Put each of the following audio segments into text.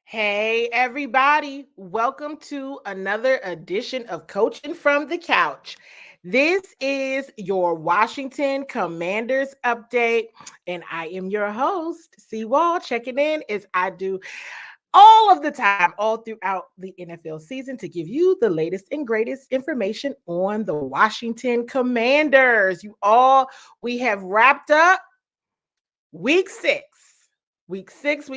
Hey, everybody. Welcome to another edition of Coaching from the Couch. This is your Washington Commanders update, and I am your host, CWall, checking in as I do all of the time, all throughout the NFL season to give you the latest and greatest information on the Washington Commanders. We have wrapped up week six. Week six.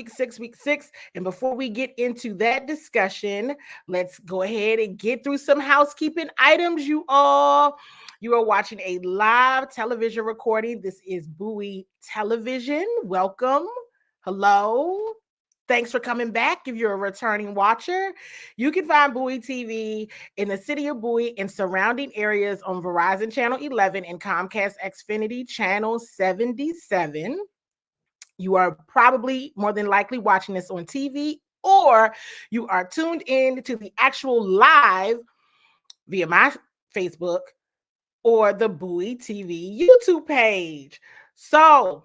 And before we get into that discussion, let's go ahead and get through some housekeeping items, you all. You are watching a live television recording. This is Bowie Television. Welcome. Hello. Thanks for coming back. If you're a returning watcher, you can find Bowie TV in the city of Bowie and surrounding areas on Verizon Channel 11 and Comcast Xfinity Channel 77. You are probably more than likely watching this on TV, or you are tuned in to the actual live via my Facebook or the Bowie TV YouTube page. So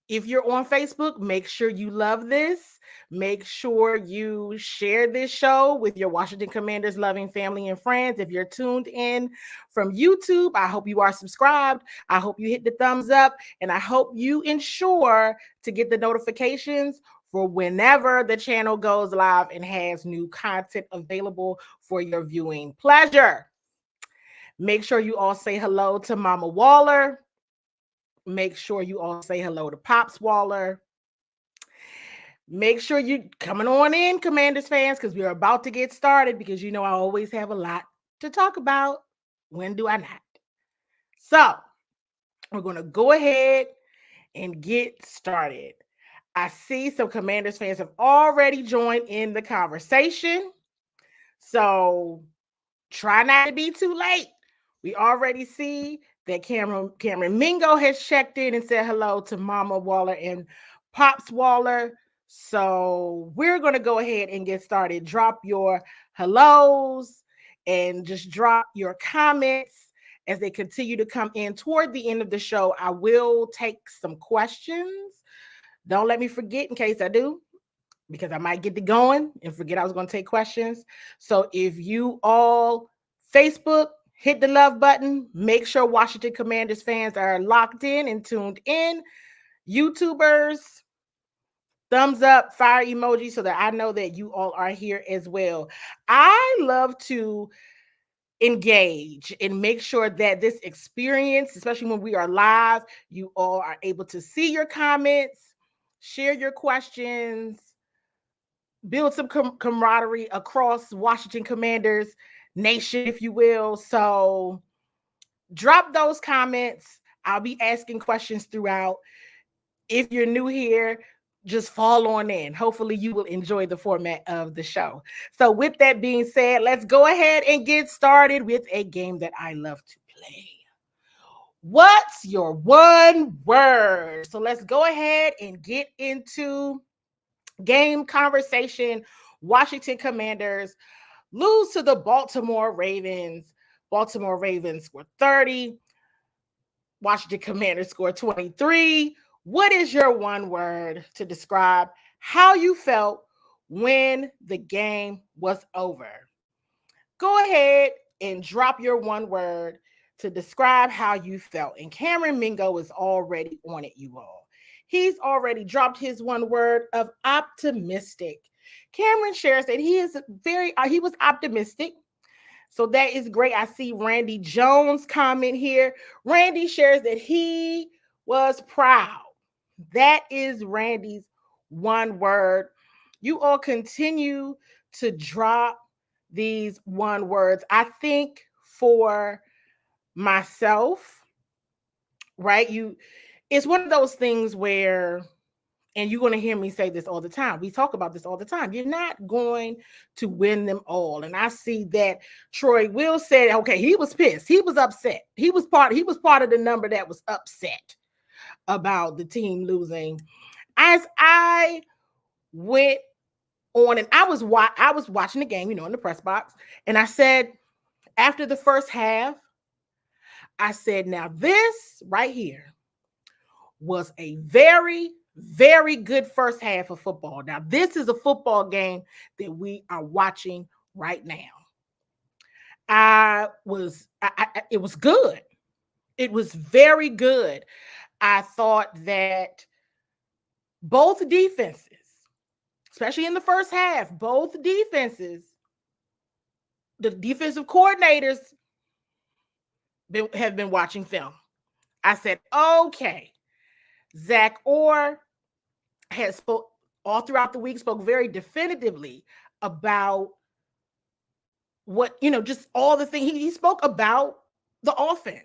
if you're on Facebook, make sure you love this. Make sure you share this show with your Washington Commanders loving family and friends. If you're tuned in from YouTube, I hope you are subscribed. I hope you hit the thumbs up, and I hope you ensure to get the notifications for whenever the channel goes live and has new content available for your viewing pleasure. Make sure you all say hello to Mama Waller. Make sure you all say hello to Pops Waller. Make sure you coming on in, Commanders fans, because we're about to get started because you know I always have a lot to talk about. When do I not? So we're going to go ahead and get started. I see some Commanders fans have already joined in the conversation. So try not to be too late. We already see that Cameron Mingo has checked in and said hello to Mama Waller and Pops Waller. So we're going to go ahead and get started. Drop your hellos and just drop your comments as they continue to come in. Toward the end of the show, I will take some questions. Don't let me forget in case I do, because I might get to going and forget I was going to take questions. So if you all Facebook, hit the love button. Make sure Washington Commanders fans are locked in and tuned in. YouTubers, thumbs up, fire emoji so that I know that you all are here as well. I love to engage and make sure that this experience, especially when we are live, you all are able to see your comments, share your questions, build some camaraderie across Washington Commanders nation, if you will. So drop those comments. I'll be asking questions throughout. If you're new here, just fall on in. Hopefully you will enjoy the format of the show. So with that being said, let's go ahead and get started with a game that I love to play. What's your one word? So let's go ahead and get into game conversation. Washington Commanders lose to the Baltimore Ravens. Baltimore Ravens scored 30. Washington Commanders scored 23. What is your one word to describe how you felt when the game was over? Go ahead and drop your one word to describe how you felt. And Cameron Mingo is already on it, you all. He's already dropped his one word of optimistic. Cameron shares that he was optimistic. So that is great. I see Randy Jones comment here. Randy shares that he was proud. That is Randy's one word. You all continue to drop these one words. I think for myself, right? It's one of those things where, and you're going to hear me say this all the time. We talk about this all the time. You're not going to win them all. And I see that Troy Will said, okay, he was pissed. He was upset. He was part of the number that was upset about the team losing. As I went on, and I was watching the game, in the press box, and I said, after the first half, I said, now this right here was a very, Very good first half of football. Now, this is a football game that we are watching right now. It was good. It was very good. I thought that both defenses, especially in the first half, both defenses, the defensive coordinators have been watching film. I said, okay, Zach Orr has spoke all throughout the week, spoke very definitively about what, just all the things. He spoke about the offense.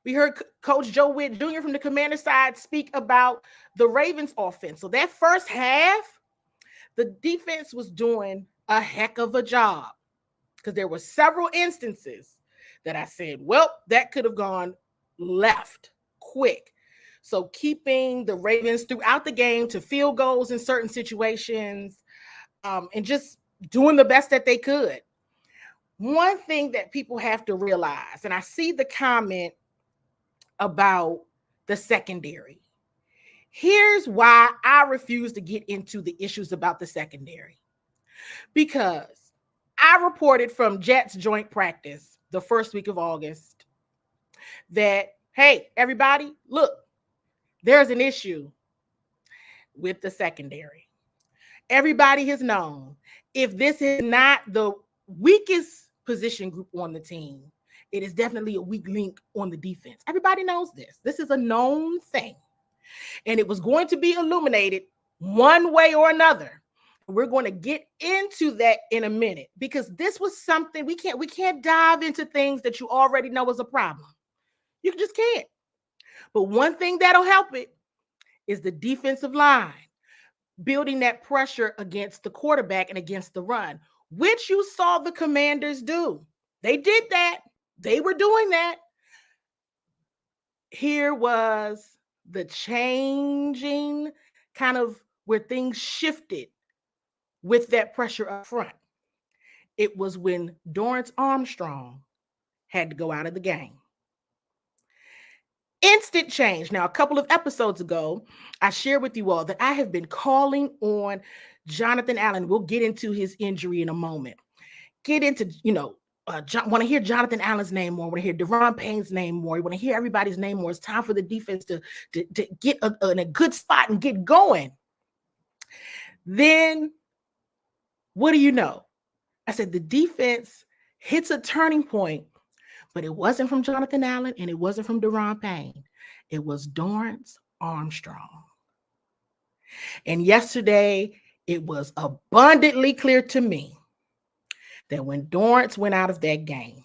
We heard Coach Joe Witt Jr. from the Commander side speak about the Ravens offense. So that first half, the defense was doing a heck of a job, because there were several instances that I said, well, that could have gone left quick. So keeping the Ravens throughout the game to field goals in certain situations, and just doing the best that they could. One thing that people have to realize, and I see the comment about the secondary. Here's why I refuse to get into the issues about the secondary. Because I reported from Jets joint practice the first week of August that, hey, everybody, look, there's an issue with the secondary. Everybody has known, if this is not the weakest position group on the team, it is definitely a weak link on the defense. Everybody knows this. This is a known thing. And it was going to be illuminated one way or another. We're going to get into that in a minute, because this was something we can't dive into things that you already know is a problem. You just can't. But one thing that'll help it is the defensive line, building that pressure against the quarterback and against the run, which you saw the Commanders do. They did that. They were doing that. Here was the changing kind of where things shifted with that pressure up front. It was when Dorrance Armstrong had to go out of the game. Instant change. Now, a couple of episodes ago, I shared with you all that I have been calling on Jonathan Allen. We'll get into his injury in a moment. Get into, want to hear Jonathan Allen's name more. Want to hear Deron Payne's name more. You want to hear everybody's name more. It's time for the defense to get in a good spot and get going. Then, what do you know? I said the defense hits a turning point, but it wasn't from Jonathan Allen and it wasn't from Deron Payne. It was Dorrance Armstrong. And yesterday, it was abundantly clear to me that when Dorrance went out of that game,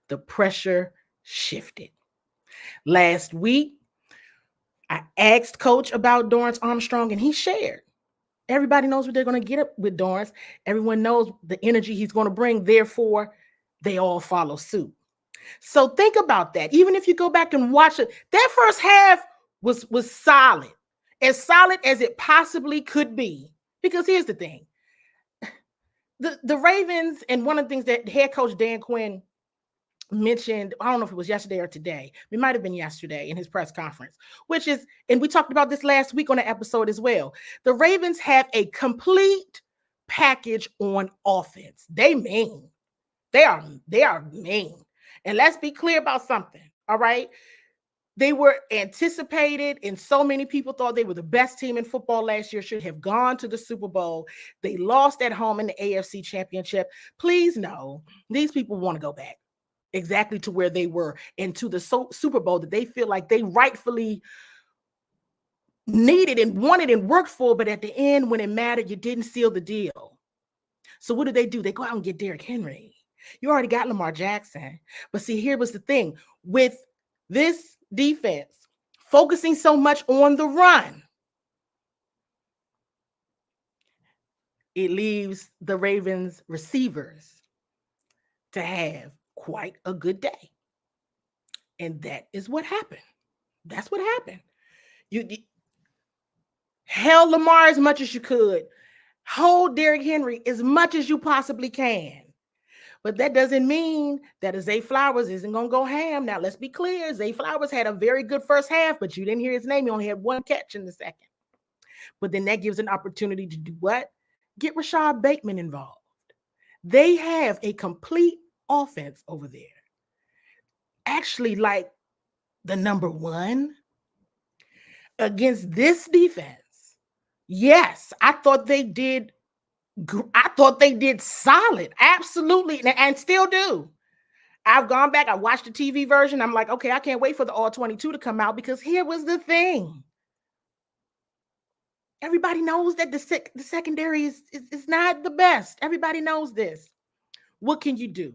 the pressure shifted. Last week, I asked Coach about Dorrance Armstrong, and he shared. Everybody knows what they're going to get up with Dorrance. Everyone knows the energy he's going to bring. Therefore, they all follow suit. So think about that. Even if you go back and watch it, that first half was solid as it possibly could be. Because here's the thing. The Ravens, and one of the things that head coach Dan Quinn mentioned, I don't know if it was yesterday or today, it might have been yesterday in his press conference, which is, and we talked about this last week on the episode as well, the Ravens have a complete package on offense. They are mean. And let's be clear about something, all right? They were anticipated, and so many people thought they were the best team in football last year, should have gone to the Super Bowl. They lost at home in the AFC Championship. Please know, these people want to go back exactly to where they were and to the Super Bowl that they feel like they rightfully needed and wanted and worked for, but at the end, when it mattered, you didn't seal the deal. So what do? They go out and get Derrick Henry. You already got Lamar Jackson. But see, here was the thing. With this defense focusing so much on the run, it leaves the Ravens receivers to have quite a good day. And that is what happened. That's what happened. You held Lamar as much as you could. Hold Derrick Henry as much as you possibly can. But that doesn't mean that Zay Flowers isn't going to go ham. Now, let's be clear. Zay Flowers had a very good first half, but you didn't hear his name. He only had one catch in the second. But then that gives an opportunity to do what? Get Rashad Bateman involved. They have a complete offense over there. Actually, like the number one against this defense. Yes, I thought they did. I thought they did solid. Absolutely. And still do. I've gone back. I watched the TV version. I'm like, okay, I can't wait for the all 22 to come out, because here was the thing. Everybody knows that the secondary is not the best. Everybody knows this. What can you do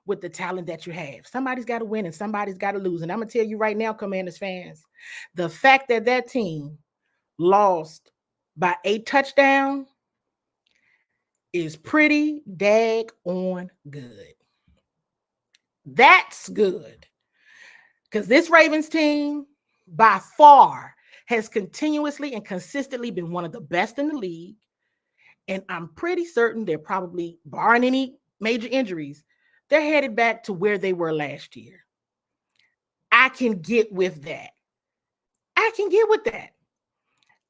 with the talent that you have? Somebody's got to win and somebody's got to lose. And I'm going to tell you right now, Commanders fans, the fact that that team lost by 8 touchdowns is pretty daggone good. That's good. Because this Ravens team, by far, has continuously and consistently been one of the best in the league. And I'm pretty certain they're probably, barring any major injuries, they're headed back to where they were last year. I can get with that. I can get with that.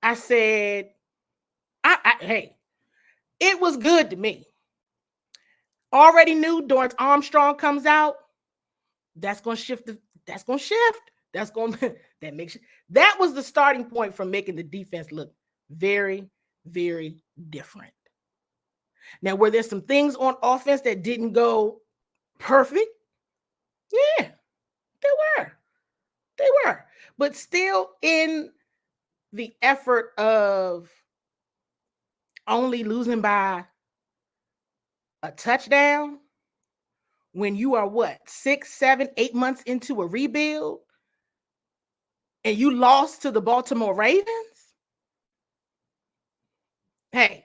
I said, hey, it was good to me. Already knew Dorrance Armstrong comes out. That's going to shift. That was the starting point for making the defense look very, very different. Now, were there some things on offense that didn't go perfect? Yeah, they were. But still, in the effort of only losing by a touchdown, when you are 6, 7, 8 months into a rebuild and you lost to the Baltimore Ravens? Hey,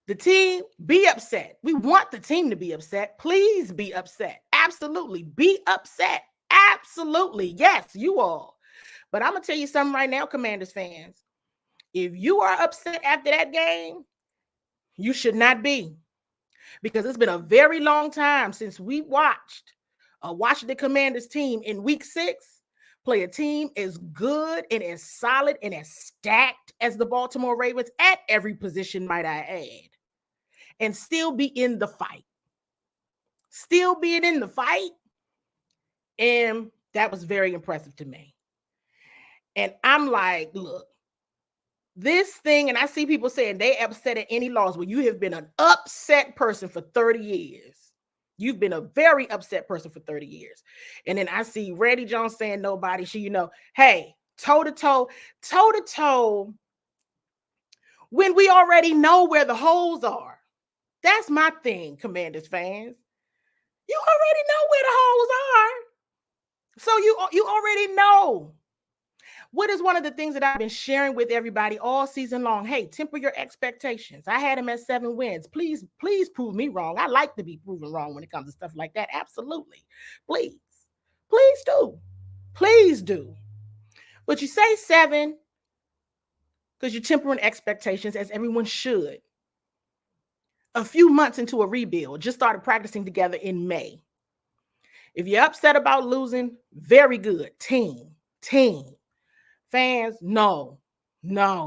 the team, be upset. We want the team to be upset. Please be upset. Absolutely. Be upset. Absolutely. Yes, you all. But I'm going to tell you something right now, Commanders fans. If you are upset after that game, you should not be. Because it's been a very long time since we watched a Washington Commanders team in week 6 play a team as good and as solid and as stacked as the Baltimore Ravens at every position, might I add, and still be in the fight. Still being in the fight. And that was very impressive to me. And I'm like, look, this thing, and I see people saying they upset at any loss. Well, you have been an upset person for 30 years. You've been a very upset person for 30 years. And then I see Randy Jones saying nobody should, hey, toe-to-toe, when we already know where the holes are. That's my thing, Commanders fans. You already know where the holes are. So you already know. What is one of the things that I've been sharing with everybody all season long? Hey, temper your expectations. I had him at 7 wins. Please prove me wrong. I like to be proven wrong when it comes to stuff like that. Absolutely. Please do. Please do. But you say 7 because you're tempering expectations, as everyone should. A few months into a rebuild, just started practicing together in May. If you're upset about losing, very good. Team. Fans, no,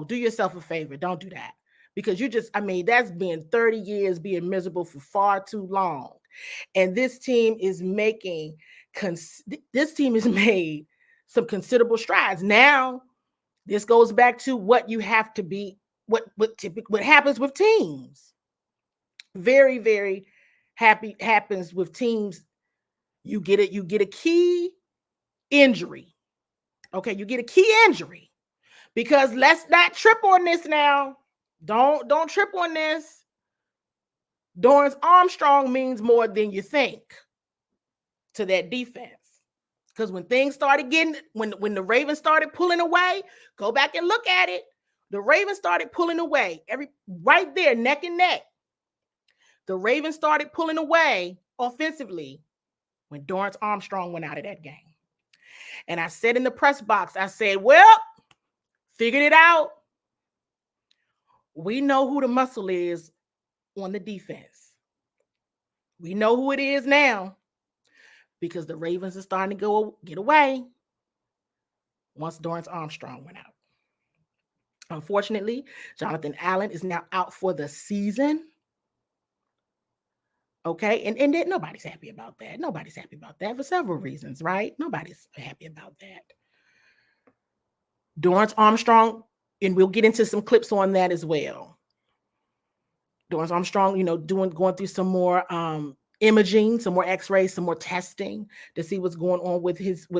do yourself a favor. Don't do that, because that's been 30 years being miserable for far too long. And this team is made some considerable strides. Now, this goes back to what you have to be, what happens with teams. Very, very happens with teams. You get a key injury. Okay, you get a key injury, because let's not trip on this now. Don't trip on this. Dorrance Armstrong means more than you think to that defense. Because when things started when the Ravens started pulling away, go back and look at it. The Ravens started pulling away, right there, neck and neck. The Ravens started pulling away offensively when Dorrance Armstrong went out of that game. And I said in the press box, I said, well, figured it out. We know who the muscle is on the defense. We know who it is now, because the Ravens are starting to get away once Dorrance Armstrong went out. Unfortunately, Jonathan Allen is now out for the season. Okay, and then nobody's happy about that. Nobody's happy about that for several reasons, right? Nobody's happy about that. Dorrance Armstrong, and we'll get into some clips on that as well. Dorrance Armstrong, going through some more imaging, some more X-rays, some more testing to see what's going on with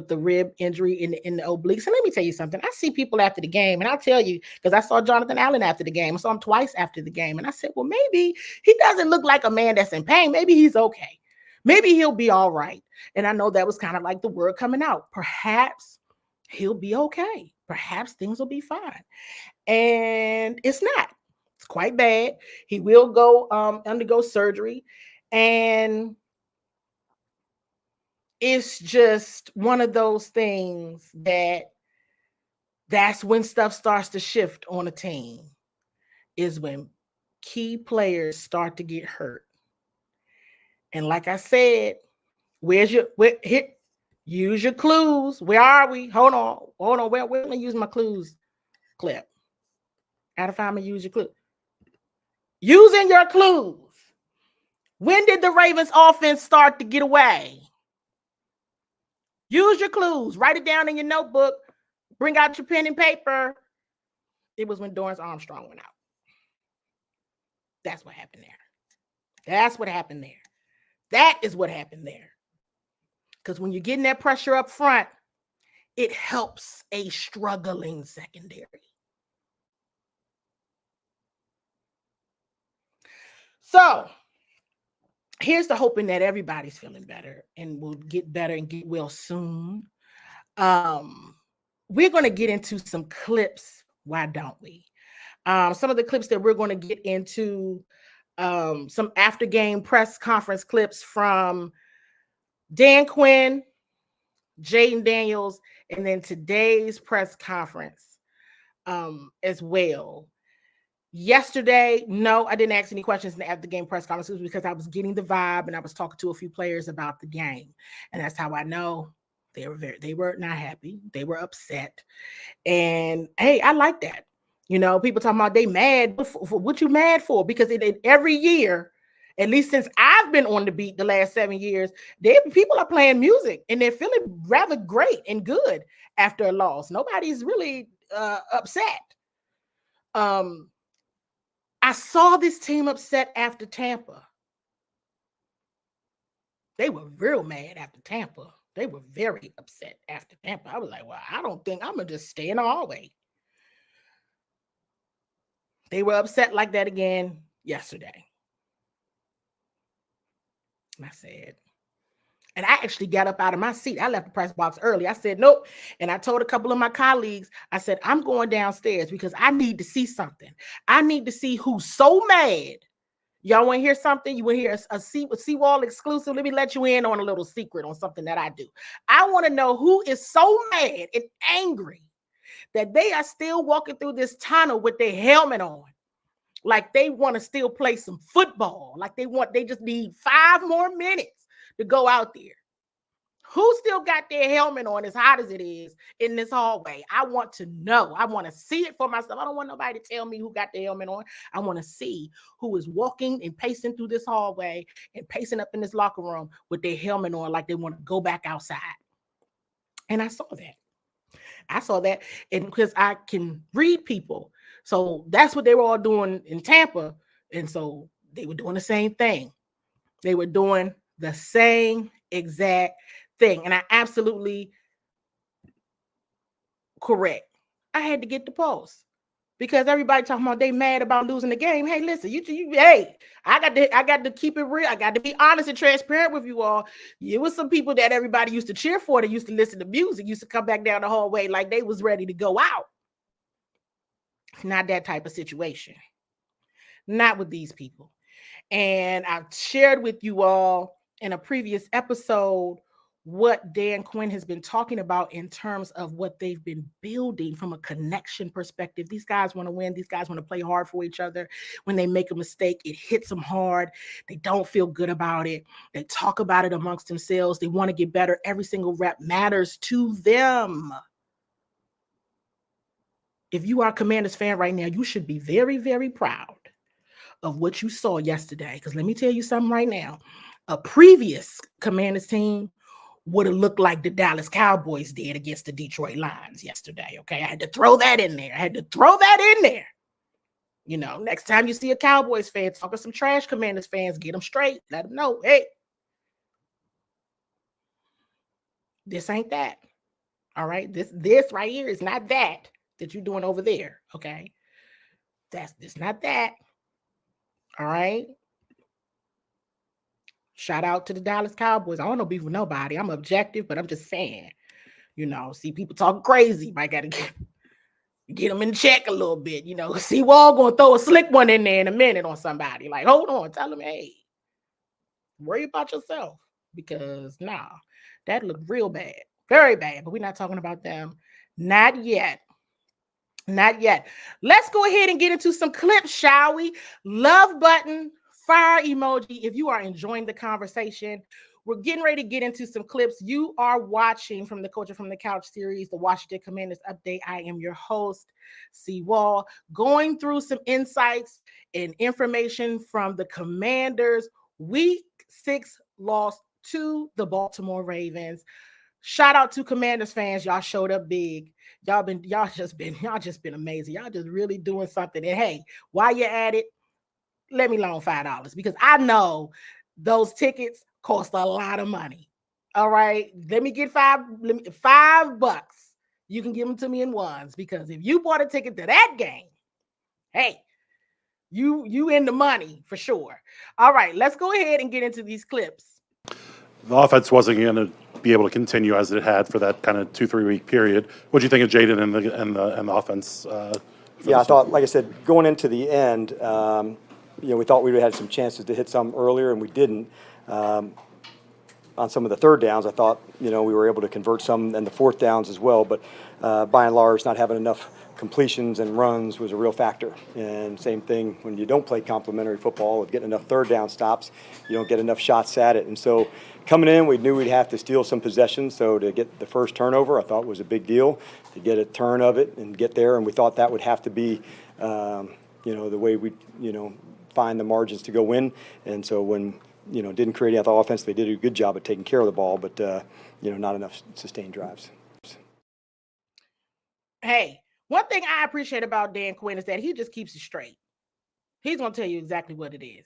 the rib injury in the obliques. And let me tell you something. I see people after the game, and I'll tell you, because I saw Jonathan Allen after the game. I saw him twice after the game, and I said, well, maybe he doesn't look like a man that's in pain. Maybe he's okay. Maybe he'll be all right. And I know that was kind of like the word coming out. Perhaps he'll be okay. Perhaps things will be fine. And it's not. It's quite bad. He will go undergo surgery. And it's just one of those things that's when stuff starts to shift on a team, is when key players start to get hurt. And like I said, here, use your clues. Where are we? Hold on. Where am I using my clues clip? How to find me, use your clue. Using your clues. When did the Ravens offense start to get away? Use your clues. Write it down in your notebook. Bring out your pen and paper. It was when Dorrance Armstrong went out. That's what happened there. That's what happened there. That is what happened there. Because when you're getting that pressure up front, it helps a struggling secondary. So here's the hoping that everybody's feeling better and will get better and get well soon. We're going to get into some clips. Why don't we? Some of the clips that we're going to get into, some after game press conference clips from Dan Quinn, Jaden Daniels, and then today's press conference as well. Yesterday, no, I didn't ask any questions in the after game press conferences because I was getting the vibe and I was talking to a few players about the game. And that's how I know they were not happy. They were upset. And hey, I like that. People talking about they mad. What you mad for? Because every year, at least since I've been on the beat the last 7 years, people are playing music and they're feeling rather great and good after a loss. Nobody's really upset. I saw this team upset after Tampa. They were real mad after Tampa. They were very upset after Tampa. I was like, well, I don't think I'm going to just stay in the hallway. They were upset like that again yesterday. I said, and I actually got up out of my seat. I left the press box early. I said, nope. And I told a couple of my colleagues, I said, I'm going downstairs because I need to see something. I need to see who's so mad. Y'all want to hear something? You want to hear a CWall exclusive? Let me let you in on a little secret on something that I do. I want to know who is so mad and angry that they are still walking through this tunnel with their helmet on. Like they want to still play some football. Like they just need 5 more minutes to go out there. Who still got their helmet on as hot as it is in this hallway? I want to know. I want to see it for myself. I don't want nobody to tell me who got their helmet on. I want to see who is walking and pacing through this hallway and pacing up in this locker room with their helmet on like they want to go back outside. And I saw that. And because I can read people. So that's what they were all doing in Tampa. And so they were doing the same thing. They were doing the same exact thing. And I absolutely correct. I had to get the post because everybody talking about they mad about losing the game. Hey, listen, I got to keep it real. I got to be honest and transparent with you all. It was some people that everybody used to cheer for that used to listen to music, used to come back down the hallway like they was ready to go out. Not that type of situation. Not with these people. And I've shared with you all in a previous episode what Dan Quinn has been talking about in terms of what they've been building from a connection perspective. These guys want to win. These guys want to play hard for each other. When they make a mistake, it hits them hard. They don't feel good about it. They talk about it amongst themselves. They want to get better. Every single rep matters to them. if you are a Commanders fan right now, you should be very, very proud of what you saw yesterday. Because let me tell you something right now. A previous Commanders team would have looked like the Dallas Cowboys did against the Detroit Lions yesterday. Okay, I had to throw that in there. You know, next time you see a Cowboys fan talking some trash Commanders fans, get them straight. Let them know, hey, this ain't that. All right, this right here is not that you're doing over there. Okay, it's not that. All right. Shout out to the Dallas Cowboys. I don't know beef with nobody. I'm objective, but I'm just saying, you know, see people talk crazy. Might got to get them in check a little bit. You know, CWall going to throw a slick one in there in a minute on somebody. Like, hold on, tell them, hey, worry about yourself. Because, nah, that looked real bad. Very bad. But we're not talking about them. Not yet. Not yet. Let's go ahead and get into some clips, shall we? Love button, fire emoji if you are enjoying the conversation. We're getting ready to get into some clips. You are watching from the Culture from the Couch series, the Washington Commanders Update. I am your host, CWall, going through some insights and information from the Commanders' Week 6 loss to the Baltimore Ravens. Shout out to Commanders fans. Y'all showed up big. Y'all just been amazing. Y'all just really doing something. And hey, while you're at it, let me loan $5 because I know those tickets cost a lot of money. All right. Let me get $5. You can give them to me in ones because if you bought a ticket to that game, hey, you in the money for sure. All right, let's go ahead and get into these clips. The offense wasn't going to be able to continue as it had for that kind of 2-3 week period. What do you think of Jaden and the offense? Yeah, I thought, like I said, going into the end, we thought we would have had some chances to hit some earlier, and we didn't. On some of the third downs, I thought, we were able to convert some, and the fourth downs as well. But by and large, not having enough completions and runs was a real factor. And same thing when you don't play complementary football, of getting enough third down stops, you don't get enough shots at it. And so coming in, we knew we'd have to steal some possessions. So to get the first turnover, I thought was a big deal, to get a turn of it and get there. And we thought that would have to be, the way we, find the margins to go win. And so when, didn't create any, I thought offensively they did a good job at taking care of the ball, but, not enough sustained drives. Hey, one thing I appreciate about Dan Quinn is that he just keeps it straight. He's going to tell you exactly what it is.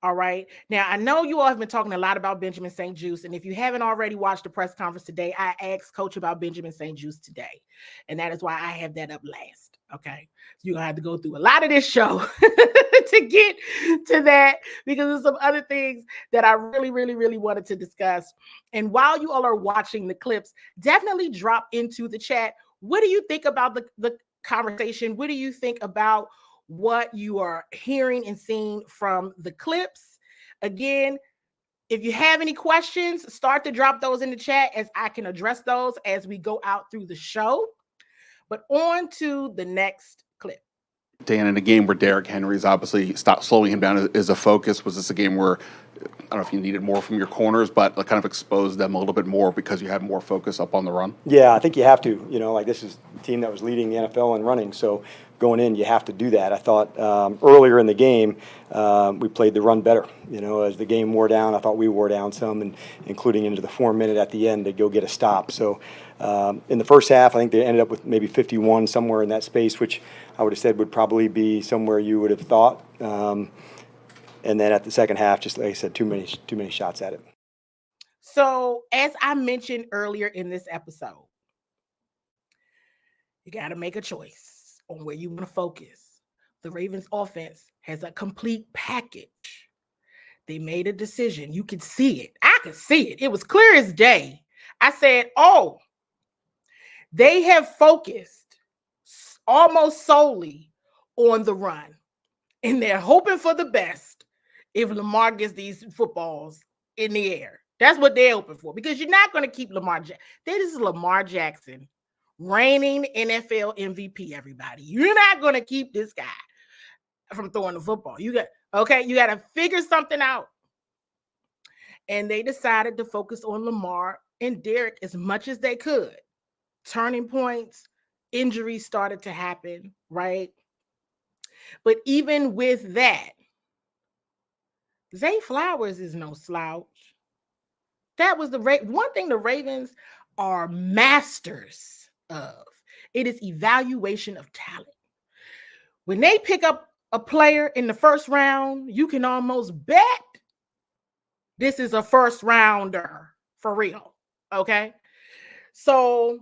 All right. Now, I know you all have been talking a lot about Benjamin St-Juste, and if you haven't already watched the press conference today, I asked Coach about Benjamin St-Juste today, and that is why I have that up last. Okay. So you're going to have to go through a lot of this show to get to that because there's some other things that I really, really, really wanted to discuss. And while you all are watching the clips, definitely drop into the chat. What do you think about the conversation? What do you think about what you are hearing and seeing from the clips? Again, if you have any questions, start to drop those in the chat as I can address those as we go out through the show. But on to the next clip. Dan, in a game where Derrick Henry's obviously stopped slowing him down is a focus, was this a game where, I don't know if you needed more from your corners, but kind of exposed them a little bit more because you had more focus up on the run? Yeah, I think you have to. This is a team that was leading the NFL in running, so going in, you have to do that. I thought earlier in the game, we played the run better. As the game wore down, I thought we wore down some, and including into the 4 minute at the end to go get a stop. So in the first half, I think they ended up with maybe 51 somewhere in that space, which I would have said would probably be somewhere you would have thought. And then at the second half, just like I said, too many shots at it. So as I mentioned earlier in this episode, you got to make a choice on where you want to focus. The Ravens offense has a complete package. They made a decision. You could see it. I could see it. It was clear as day. I said, they have focused almost solely on the run. And they're hoping for the best if Lamar gets these footballs in the air. That's what they're hoping for, because you're not going to keep Lamar Jackson. This is Lamar Jackson, reigning NFL MVP, everybody. You're not going to keep this guy from throwing the football. You got to figure something out. And they decided to focus on Lamar and Derrick as much as they could. Turning points, injuries started to happen, right? But even with that, Zay Flowers is no slouch. That was one thing the Ravens are masters of. It is evaluation of talent. When they pick up a player in the first round, you can almost bet this is a first rounder for real. Okay. So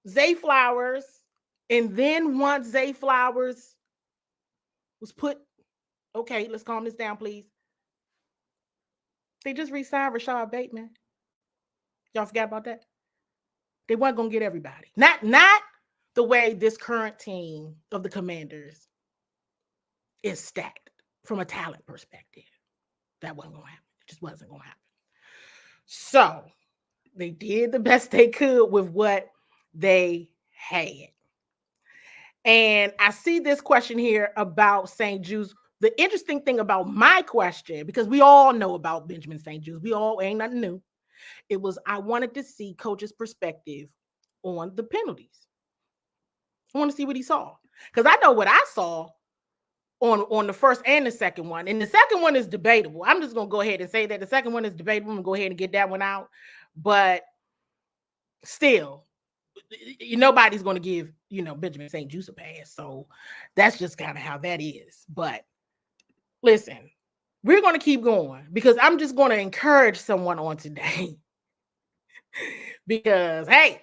Zay Flowers, and then once Zay Flowers was put, okay, let's calm this down, please. They just re-signed Rashad Bateman. Y'all forgot about that? They weren't gonna get everybody. Not the way this current team of the Commanders is stacked from a talent perspective. That wasn't gonna happen. It just wasn't gonna happen. So they did the best they could with what they had. And I see this question here about St. Jude's. The interesting thing about my question, because we all know about Benjamin St. Jude's, we all ain't nothing new. It was I wanted to see coach's perspective on the penalties. I want to see what he saw. Because I know what I saw on the first and the second one. And the second one is debatable. I'm just going to go ahead and say that the second one is debatable. I'm going to go ahead and get that one out. But still, nobody's going to give, Benjamin St. Jude a pass. So that's just kind of how that is. But listen, we're going to keep going because I'm just going to encourage someone on today. Because, hey,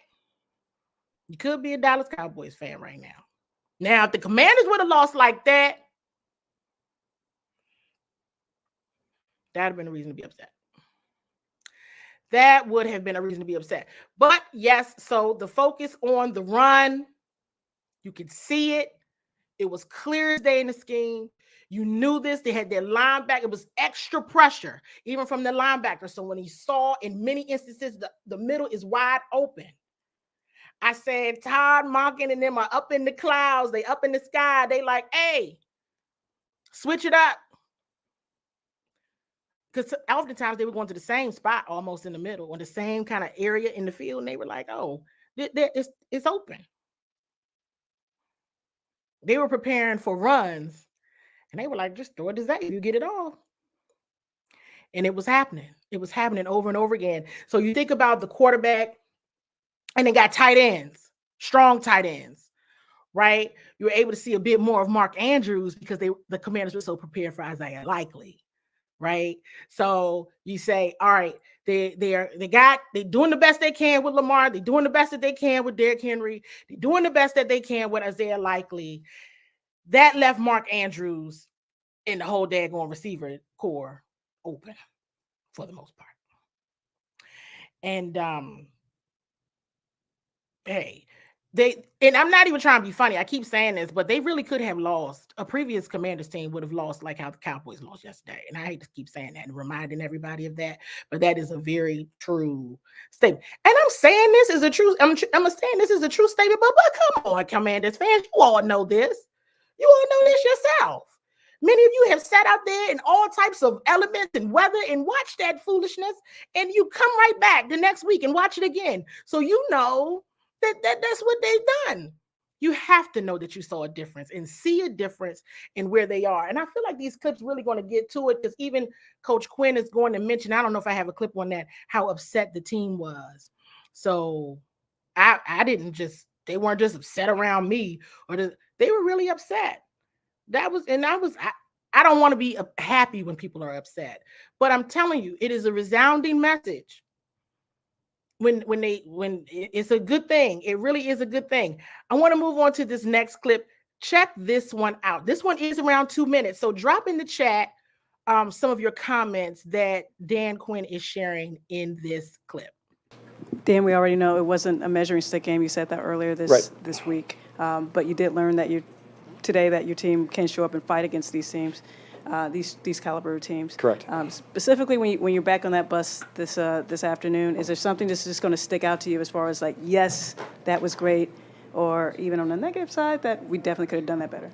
you could be a Dallas Cowboys fan right now. Now, if the Commanders would have lost like that, that would have been a reason to be upset. That would have been a reason to be upset. But yes, so the focus on the run, you could see it. It was clear as day in the scheme. You knew this. They had their linebacker. It was extra pressure, even from the linebacker. So when he saw in many instances, the middle is wide open. I said, Todd Monken and them are up in the clouds. They up in the sky. They like, hey, switch it up. Because oftentimes they were going to the same spot almost in the middle or the same kind of area in the field. And they were like, oh, it's open. They were preparing for runs. And they were like, just throw it to Zay. You get it off. And it was happening. It was happening over and over again. So you think about the quarterback, and they got tight ends, strong tight ends, right? You were able to see a bit more of Mark Andrews because the Commanders were so prepared for Isaiah Likely, right? So you say, all right, they're doing the best they can with Lamar. They're doing the best that they can with Derrick Henry. They're doing the best that they can with Isaiah Likely. That left Mark Andrews and the whole daggone receiver core open for the most part. And hey, and I'm not even trying to be funny. I keep saying this, but they really could have lost. A previous Commanders team would have lost like how the Cowboys lost yesterday. And I hate to keep saying that and reminding everybody of that, but that is a very true statement. And I'm saying this is a true. I'm saying this is a true statement. But come on, Commanders fans, you all know this. You all know this yourself. Many of you have sat out there in all types of elements and weather and watched that foolishness, and you come right back the next week and watch it again. So you know that's what they've done. You have to know that you saw a difference and see a difference in where they are. And I feel like these clips really going to get to it because even Coach Quinn is going to mention, I don't know if I have a clip on that, how upset the team was. So they weren't just upset around me, they were really upset. I don't want to be happy when people are upset, but I'm telling you, it is a resounding message. When it's a good thing. It really is a good thing. I want to move on to this next clip. Check this one out. This one is around 2 minutes. So drop in the chat some of your comments that Dan Quinn is sharing in this clip. Dan, we already know it wasn't a measuring stick game. You said that earlier this week. But you did learn that today that your team can show up and fight against these teams. These caliber teams. Correct. Specifically, when you're back on that bus this afternoon, is there something that's just going to stick out to you as far as like, yes, that was great, or even on the negative side that we definitely could have done that better?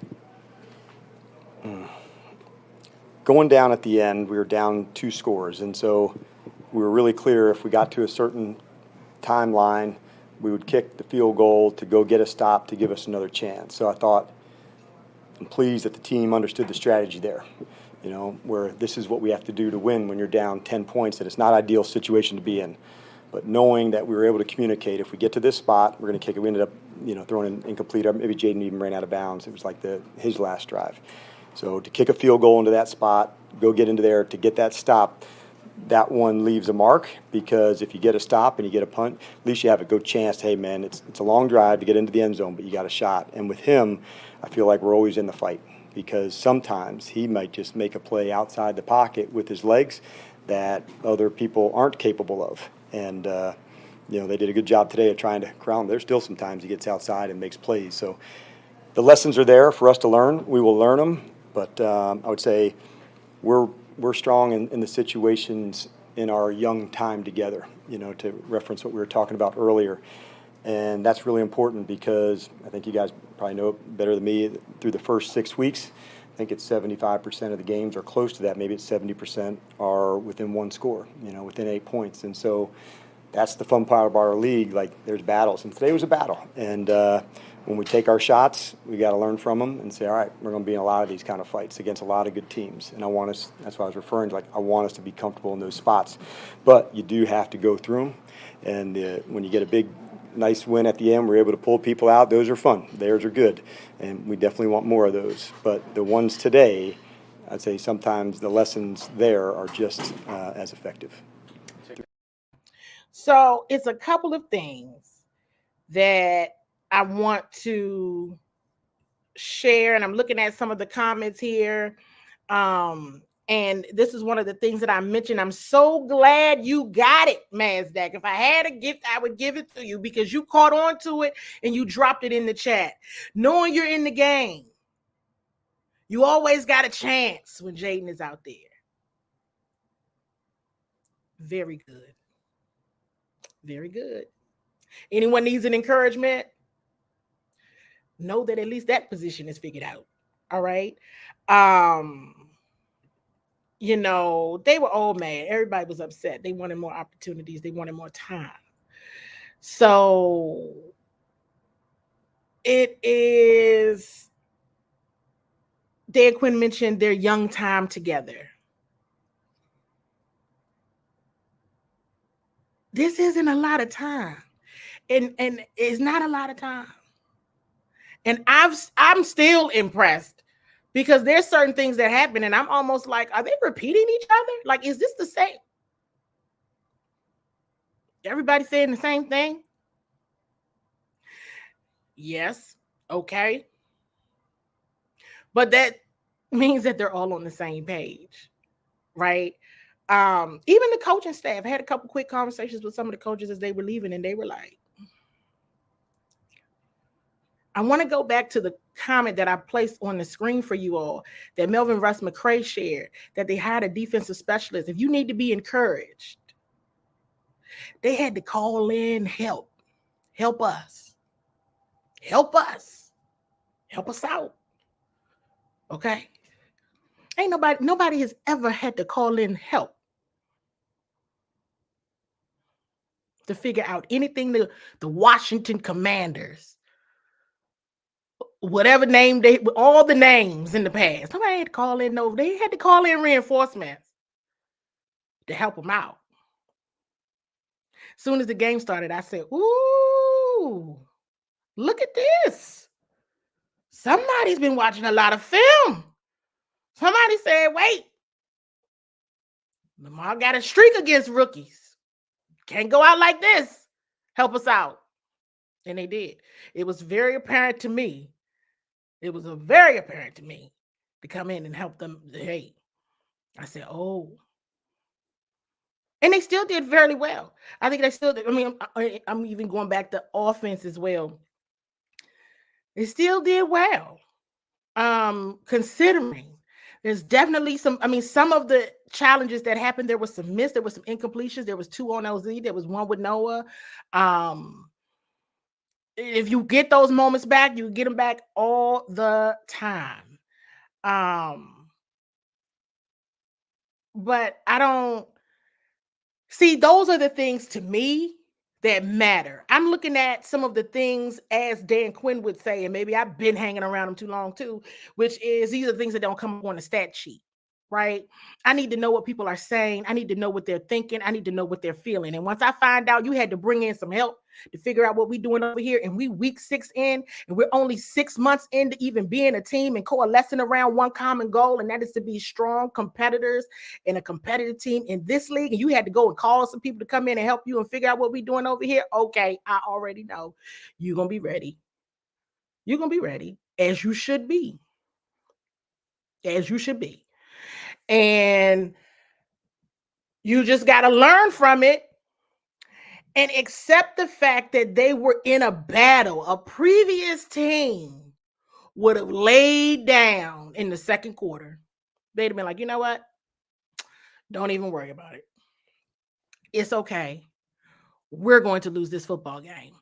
Going down at the end, we were down 2 scores, and so we were really clear if we got to a certain timeline, we would kick the field goal to go get a stop to give us another chance. So I thought, I'm pleased that the team understood the strategy there. You know, where this is what we have to do to win when you're down 10 points, and it's not an ideal situation to be in. But knowing that we were able to communicate, if we get to this spot, we're going to kick it. We ended up, throwing an incomplete. Maybe Jaden even ran out of bounds. It was like his last drive. So to kick a field goal into that spot, go get into there to get that stop, that one leaves a mark, because if you get a stop and you get a punt, at least you have a good chance. Hey, man, it's a long drive to get into the end zone, but you got a shot. And with him, I feel like we're always in the fight, because sometimes he might just make a play outside the pocket with his legs that other people aren't capable of. And, they did a good job today of trying to crown him. There's still some times he gets outside and makes plays. So the lessons are there for us to learn. We will learn them. But I would say we're strong in the situations in our young time together, to reference what we were talking about earlier. And that's really important, because I think you guys probably know it better than me. Through the first 6 weeks, I think it's 75% of the games are close to that. Maybe it's 70% are within one score, within 8 points. And so that's the fun part of our league. Like, there's battles, and today was a battle. And when we take our shots, we got to learn from them and say, all right, we're going to be in a lot of these kind of fights against a lot of good teams. And that's why I was referring to, like, I want us to be comfortable in those spots. But you do have to go through them. And when you get a big, nice win at the end, we're able to pull people out. Those are fun. Theirs are good. And we definitely want more of those. But the ones today, I'd say sometimes the lessons there are just as effective. So it's a couple of things that I want to share, and I'm looking at some of the comments here. And this is one of the things that I mentioned. I'm so glad you got it, Mazdak. If I had a gift, I would give it to you, because you caught on to it and you dropped it in the chat. Knowing you're in the game, you always got a chance when Jaden is out there. Very good. Very good. Anyone needs an encouragement? Know that at least that position is figured out. All right. They were all mad. Everybody was upset. They wanted more opportunities. They wanted more time. So it is, Dan Quinn mentioned their young time together. This isn't a lot of time. And it's not a lot of time. And I'm still impressed, because there's certain things that happen and I'm almost like, are they repeating each other? Like, is this the same? Everybody saying the same thing? Yes. Okay. But that means that they're all on the same page, right? Even the coaching staff, I had a couple quick conversations with some of the coaches as they were leaving, and they were like, I want to go back to the comment that I placed on the screen for you all that Melvin Russ McCray shared, that they hired a defensive specialist. If you need to be encouraged, they had to call in help. Help us. Help us. Help us out. Okay? Ain't nobody has ever had to call in help to figure out anything. The Washington Commanders, whatever name all the names in the past, nobody had to call in. No, they had to call in reinforcements to help them out. As soon as the game started, I said, ooh, look at this. Somebody's been watching a lot of film. Somebody said, wait, Lamar got a streak against rookies. Can't go out like this. Help us out. And they did. It was very apparent to me. It was very apparent to me to come in and help them. Hey, I said, oh. And they still did fairly well. I think they still did. I mean, I'm even going back to offense as well. They still did well. Considering there's definitely some of the challenges that happened, there was some missed, there was some incompletions, there was 2 on LZ, there was 1 with Noah. If you get those moments back, you get them back all the time. But I don't see, those are the things to me that matter. I'm looking at some of the things, as Dan Quinn would say, and maybe I've been hanging around him too long too, which is these are things that don't come up on the stat sheet, right? I need to know what people are saying. I need to know what they're thinking. I need to know what they're feeling. And once I find out you had to bring in some help to figure out what we're doing over here, and we week 6 in, and we're only 6 months into even being a team and coalescing around one common goal, and that is to be strong competitors in a competitive team in this league, and you had to go and call some people to come in and help you and figure out what we're doing over here. Okay, I already know you're going to be ready. You're going to be ready, as you should be. As you should be. And you just got to learn from it and accept the fact that they were in a battle. A previous team would have laid down in the second quarter. They'd have been like, you know what? Don't even worry about it. It's okay. We're going to lose this football game.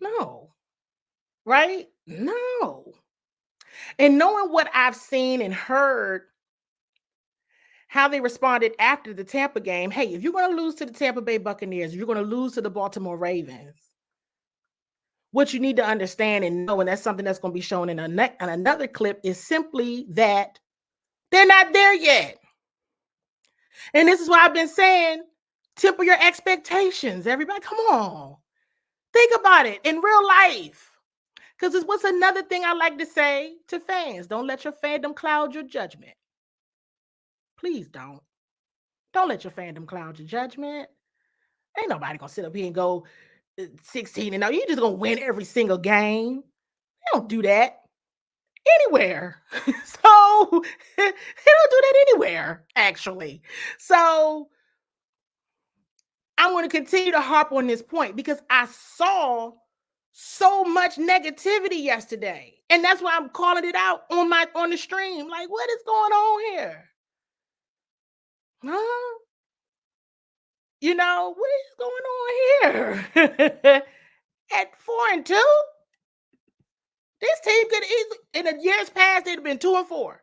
No. Right? No. And knowing what I've seen and heard, how they responded after the Tampa game. Hey, if you're going to lose to the Tampa Bay Buccaneers, you're going to lose to the Baltimore Ravens. What you need to understand and know, and that's something that's going to be shown in another clip, is simply that they're not there yet. And this is why I've been saying, temper your expectations. Everybody, come on. Think about it in real life. Because it's what's another thing I like to say to fans. Don't let your fandom cloud your judgment. Please don't. Don't let your fandom cloud your judgment. Ain't nobody going to sit up here and go 16-0. You're just going to win every single game. They don't do that anywhere. So they don't do that anywhere, actually. So I'm going to continue to harp on this point because I saw so much negativity yesterday. And that's why I'm calling it out on the stream. Like, what is going on here? Huh? You know, what is going on here? At 4-2? This team could easily, in the years past, they'd have been 2-4.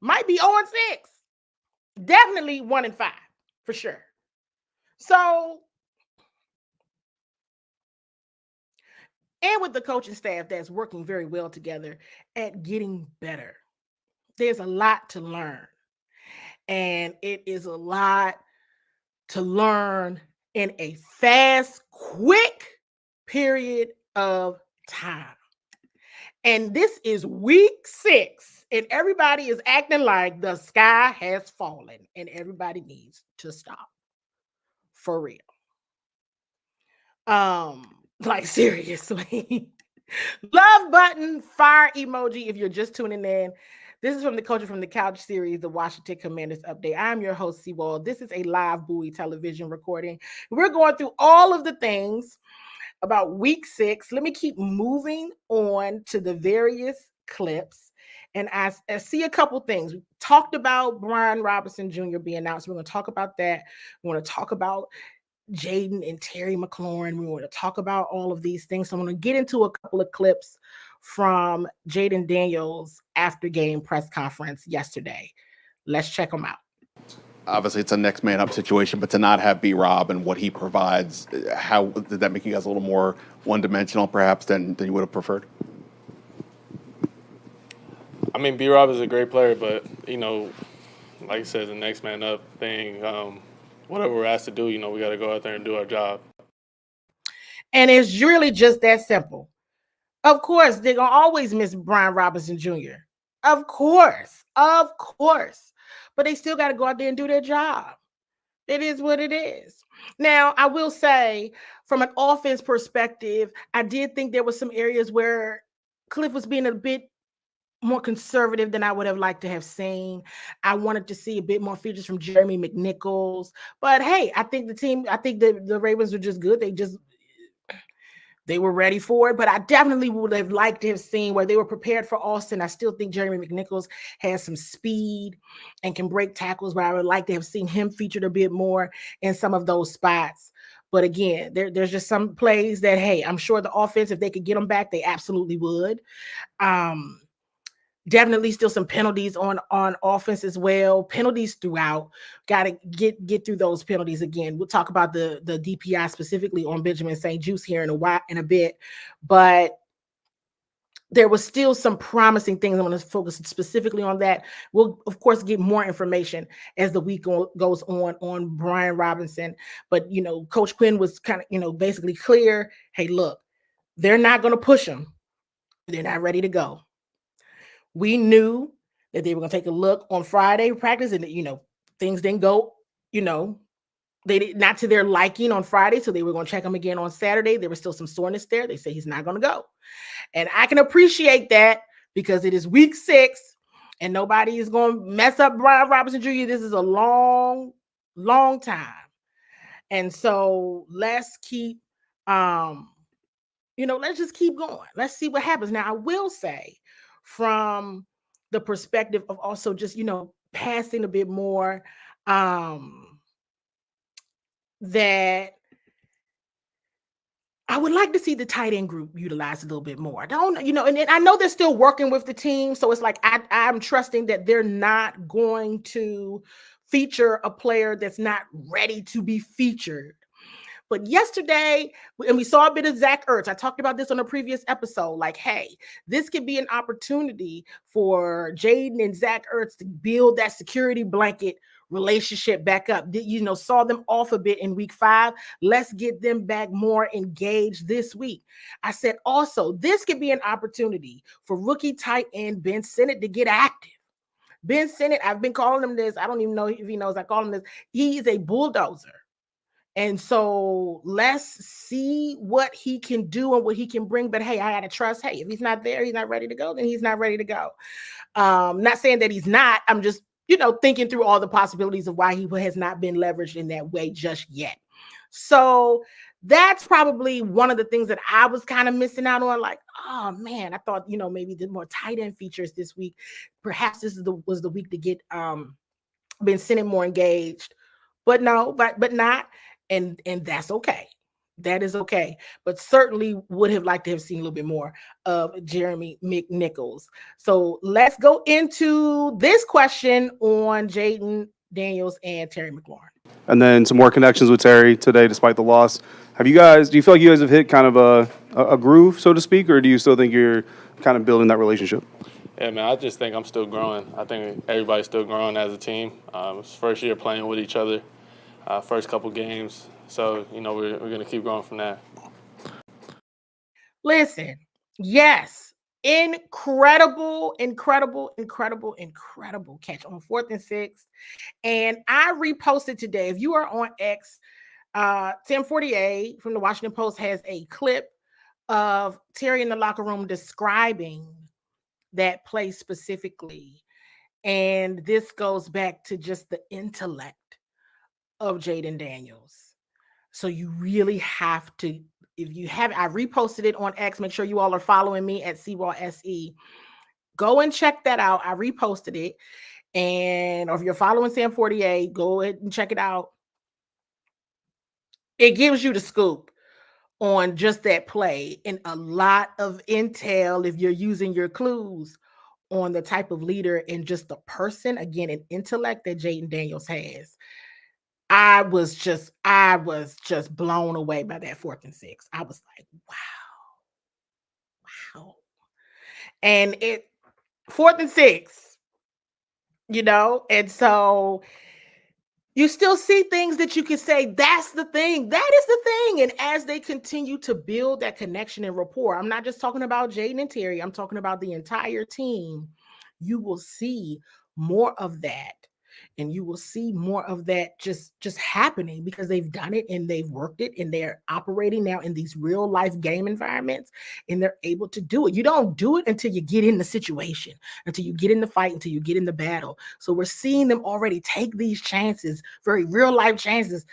Might be 0-6. Definitely 1-5, for sure. So, and with the coaching staff that's working very well together at getting better. There's a lot to learn. And it is a lot to learn in a fast, quick period of time. And this is week 6, and everybody is acting like the sky has fallen, and everybody needs to stop. For real. Like seriously. Love button, fire emoji if you're just tuning in. This is from the Coaching from the Couch series, the Washington Commanders Update. I'm your host, CWall. This is a live Bowie television recording. We're going through all of the things about week 6. Let me keep moving on to the various clips. And I see a couple things. We talked about Brian Robinson Jr. being announced. We're going to talk about that. We want to talk about Jaden and Terry McLaurin. We want to talk about all of these things. So I'm going to get into a couple of clips from Jaden Daniels' after game press conference yesterday. Let's check them out. Obviously, it's a next man up situation, but to not have B-Rob and what he provides, how did that make you guys a little more one-dimensional, perhaps, than you would have preferred? I mean, B-Rob is a great player, but, you know, like I said, the next man up thing, whatever we're asked to do, you know, we got to go out there and do our job. And it's really just that simple. Of course, they're going to always miss Brian Robinson Jr. Of course. But they still got to go out there and do their job. It is what it is. Now, I will say, from an offense perspective, I did think there were some areas where Cliff was being a bit more conservative than I would have liked to have seen. I wanted to see a bit more features from Jeremy McNichols. But hey, I think the Ravens are just good. They were ready for it, but I definitely would have liked to have seen where they were prepared for Austin. I still think Jeremy McNichols has some speed and can break tackles, but I would like to have seen him featured a bit more in some of those spots. But again, there's just some plays that, hey, I'm sure the offense, if they could get them back, they absolutely would. Definitely still some penalties on offense as well. Penalties throughout. Got to get through those penalties again. We'll talk about the DPI specifically on Benjamin St. Juste here in a bit, but there was still some promising things. I'm going to focus specifically on that. We'll, of course, get more information as the week goes on Brian Robinson. But, Coach Quinn was kind of, basically clear. Hey, look, they're not going to push him. They're not ready to go. We knew that they were going to take a look on Friday practice and, things didn't go, they did not to their liking on Friday. So they were going to check him again on Saturday. There was still some soreness there. They say he's not going to go. And I can appreciate that because it is week 6 and nobody is going to mess up Brian Robinson Jr. This is a long, long time. And so let's keep, let's just keep going. Let's see what happens. Now, I will say from the perspective of also just, passing a bit more, that I would like to see the tight end group utilized a little bit more. And I know they're still working with the team. So it's like, I'm trusting that they're not going to feature a player that's not ready to be featured. But yesterday, and we saw a bit of Zach Ertz. I talked about this on a previous episode. Like, hey, this could be an opportunity for Jaden and Zach Ertz to build that security blanket relationship back up. Saw them off a bit in week 5. Let's get them back more engaged this week. I said also, this could be an opportunity for rookie tight end Ben Sinnott to get active. Ben Sinnott, I've been calling him this. I don't even know if he knows I call him this. He is a bulldozer. And so let's see what he can do and what he can bring. But hey, I got to trust, hey, if he's not there, he's not ready to go, then he's not ready to go. Not saying that he's not. I'm just, thinking through all the possibilities of why he has not been leveraged in that way just yet. So that's probably one of the things that I was kind of missing out on. Like, oh man, I thought, maybe the more tight end features this week. Perhaps this was the week to get Ben Sinnott more engaged. But no, but not. And that's okay. That is okay. But certainly would have liked to have seen a little bit more of Jeremy McNichols. So let's go into this question on Jaden Daniels and Terry McLaurin. And then some more connections with Terry today, despite the loss. Do you feel like you guys have hit kind of a groove, so to speak, or do you still think you're kind of building that relationship? Yeah, man, I just think I'm still growing. I think everybody's still growing as a team. It's first year playing with each other. First couple games. So, we're going to keep going from that. Listen, yes, incredible catch on 4th and 6. And I reposted today. If you are on X, Tim 48 from the Washington Post has a clip of Terry in the locker room describing that play specifically. And this goes back to just the intellect of Jaden Daniels. So you really have to, if you have, I reposted it on X. Make sure you all are following me at CWall SE. Go and check that out. I reposted it. And or if you're following Sam 48, go ahead and check it out. It gives you the scoop on just that play and a lot of intel if you're using your clues on the type of leader and just the person, again, an intellect that Jaden Daniels has. I was just blown away by that 4th and 6. I was like, wow. And it 4th and 6, and so you still see things that you can say, that's the thing. That is the thing. And as they continue to build that connection and rapport, I'm not just talking about Jaden and Terry, I'm talking about the entire team. You will see more of that. And you will see more of that just happening because they've done it and they've worked it and they're operating now in these real life game environments and they're able to do it. You don't do it until you get in the situation, until you get in the fight, until you get in the battle. So we're seeing them already take these chances, very real life chances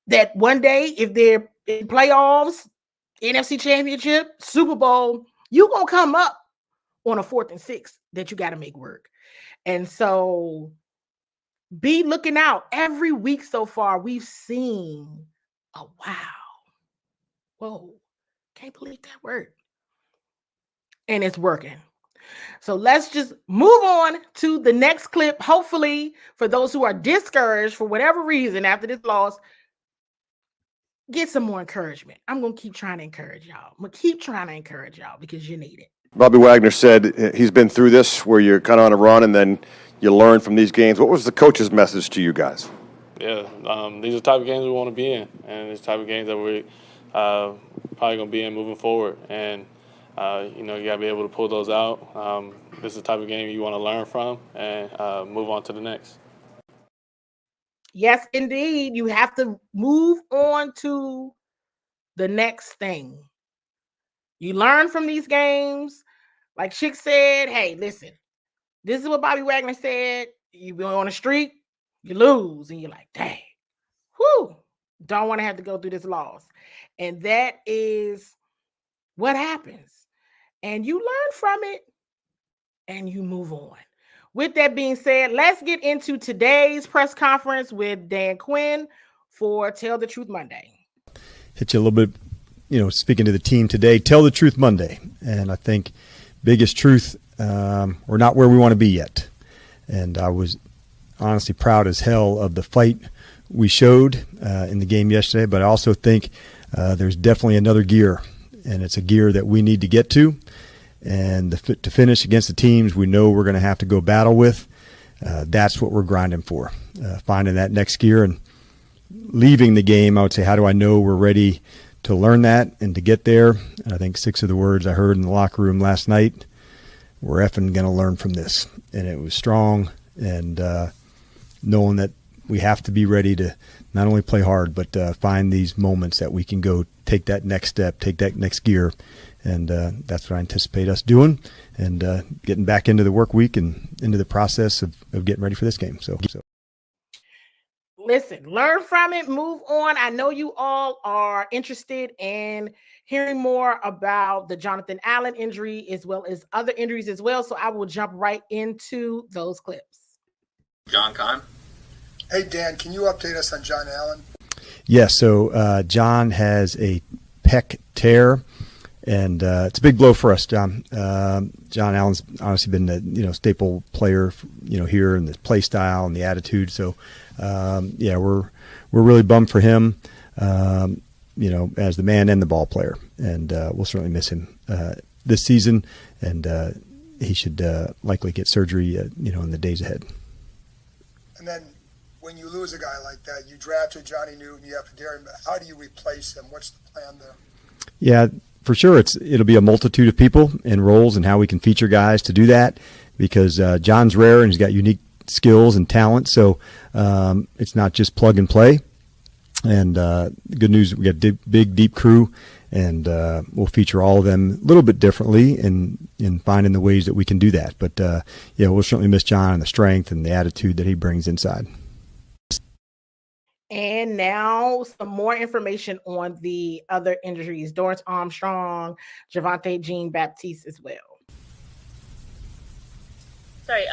that one day, if they're in playoffs, NFC Championship, Super Bowl, you're going to come up on a 4th and 6 that you got to make work. And so be looking out. Every week so far, we've seen a wow. Whoa. Can't believe that word. And it's working. So let's just move on to the next clip. Hopefully, for those who are discouraged for whatever reason after this loss, get some more encouragement. I'm going to keep trying to encourage y'all. I'm going to keep trying to encourage y'all because you need it. Bobby Wagner said he's been through this where you're kind of on a run and then you learn from these games. What was the coach's message to you guys? Yeah, these are the type of games we want to be in, and it's the type of games that we're probably going to be in moving forward. And, you got to be able to pull those out. This is the type of game you want to learn from and move on to the next. Yes, indeed. You have to move on to the next thing. You learn from these games. Like Chick said, hey, listen, this is what Bobby Wagner said. You go on a streak, you lose, and you're like, dang, whoo, don't want to have to go through this loss. And that is what happens. And you learn from it, and you move on. With that being said, let's get into today's press conference with Dan Quinn for Tell the Truth Monday. Hit you a little bit, speaking to the team today, Tell the Truth Monday. And I think biggest truth, we're not where we want to be yet. And I was honestly proud as hell of the fight we showed in the game yesterday, but I also think there's definitely another gear, and it's a gear that we need to get to. And to finish against the teams we know we're going to have to go battle with, that's what we're grinding for, finding that next gear. And leaving the game, I would say, how do I know we're ready to learn that and to get there? And I think 6 of the words I heard in the locker room last night, we're effing going to learn from this. And it was strong, and knowing that we have to be ready to not only play hard, but find these moments that we can go take that next step, take that next gear. And that's what I anticipate us doing, and getting back into the work week and into the process of getting ready for this game. So. Listen, learn from it, move on. I know you all are interested in hearing more about the Jonathan Allen injury as well as other injuries as well. So I will jump right into those clips. John Kahn. Hey, Dan, can you update us on John Allen? Yes, so John has a pec tear. And it's a big blow for us, John. John Allen's honestly been a staple player, here in the play style and the attitude. So, we're really bummed for him, as the man and the ball player. And we'll certainly miss him this season. And he should likely get surgery, in the days ahead. And then when you lose a guy like that, you drafted Johnny Newton, you have to dare him. How do you replace him? What's the plan there? Yeah. For sure, it'll be a multitude of people and roles and how we can feature guys to do that, because John's rare and he's got unique skills and talent. So it's not just plug and play. And the good news, we got big, deep crew, and we'll feature all of them a little bit differently in finding the ways that we can do that. But we'll certainly miss John and the strength and the attitude that he brings inside. And now some more information on the other injuries. Dorrance Armstrong, Javonte Jean-Baptiste as well. Sorry,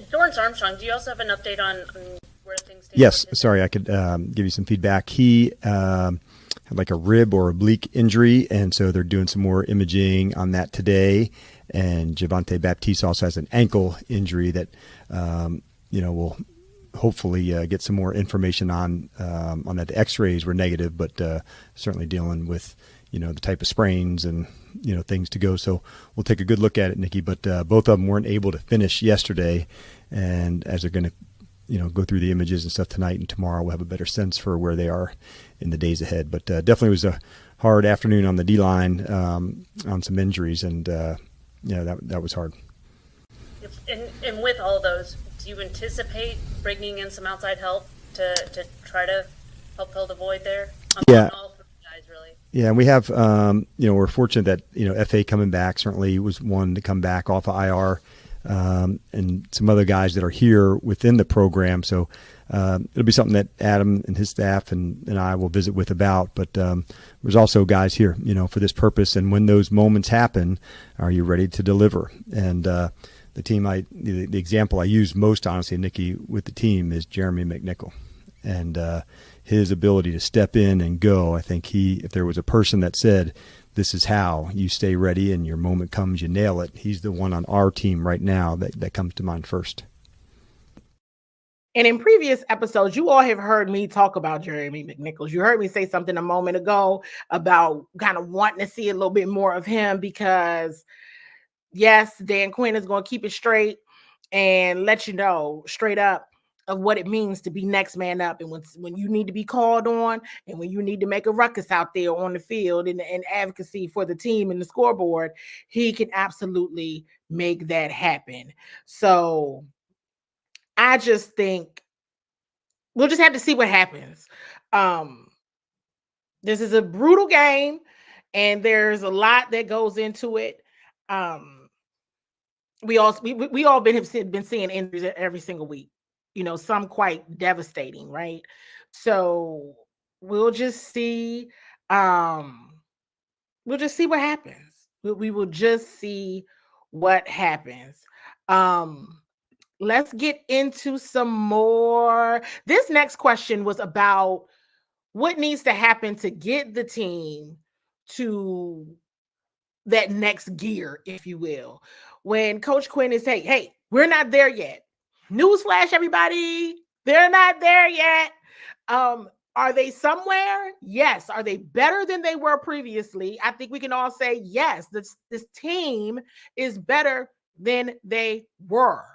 Dorrance Armstrong, do you also have an update on where things stand? Yes, sorry, I could give you some feedback. He had like a rib or oblique injury, and so they're doing some more imaging on that today. And Javonte Baptiste also has an ankle injury that, will hopefully get some more information on that. The x-rays were negative, but certainly dealing with the type of sprains and things to go. So we'll take a good look at it, Nikki. But both of them weren't able to finish yesterday, and as they're going to go through the images and stuff tonight and tomorrow, we'll have a better sense for where they are in the days ahead. But definitely was a hard afternoon on the D-line on some injuries, and that was hard. And with all those, do you anticipate bringing in some outside help to try to help fill the void there? Yeah. All three guys, really. Yeah, and we have, we're fortunate that, FA coming back certainly was one to come back off of IR, and some other guys that are here within the program. So it'll be something that Adam and his staff and I will visit with about. But there's also guys here, for this purpose. And when those moments happen, are you ready to deliver? And the team, the example I use most, honestly, Nikki, with the team is Jeremy McNichol. and his ability to step in and go. I think if there was a person that said, this is how you stay ready and your moment comes, you nail it, he's the one on our team right now that comes to mind first. And in previous episodes, you all have heard me talk about Jeremy McNichols. You heard me say something a moment ago about kind of wanting to see a little bit more of him because, yes, Dan Quinn is going to keep it straight and let you know straight up of what it means to be next man up. And when you need to be called on and when you need to make a ruckus out there on the field and advocacy for the team and the scoreboard, he can absolutely make that happen. So I just think we'll just have to see what happens. This is a brutal game, and there's a lot that goes into it. We all have been seeing injuries every single week. Some quite devastating, right? So we'll just see. We'll just see what happens. We will just see what happens. Let's get into some more. This next question was about what needs to happen to get the team to that next gear, if you will. When Coach Quinn is saying, hey, we're not there yet. Newsflash, everybody, they're not there yet. Are they somewhere? Yes. Are they better than they were previously? I think we can all say yes. This team is better than they were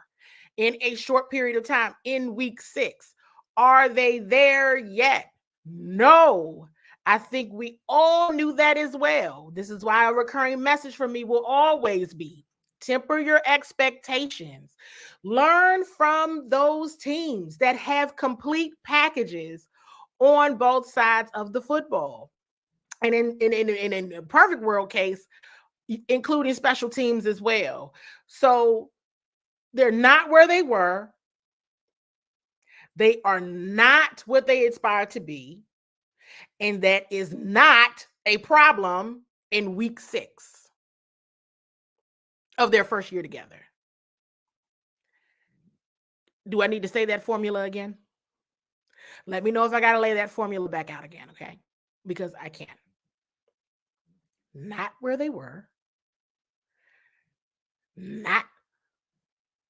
in a short period of time in week 6. Are they there yet? No. I think we all knew that as well. This is why a recurring message from me will always be temper your expectations. Learn from those teams that have complete packages on both sides of the football. And in a perfect world case, including special teams as well. So they're not where they were. They are not what they aspire to be. And that is not a problem in week 6 of their first year together. Do I need to say that formula again? Let me know if I got to lay that formula back out again, okay? Because I can. Not where they were. Not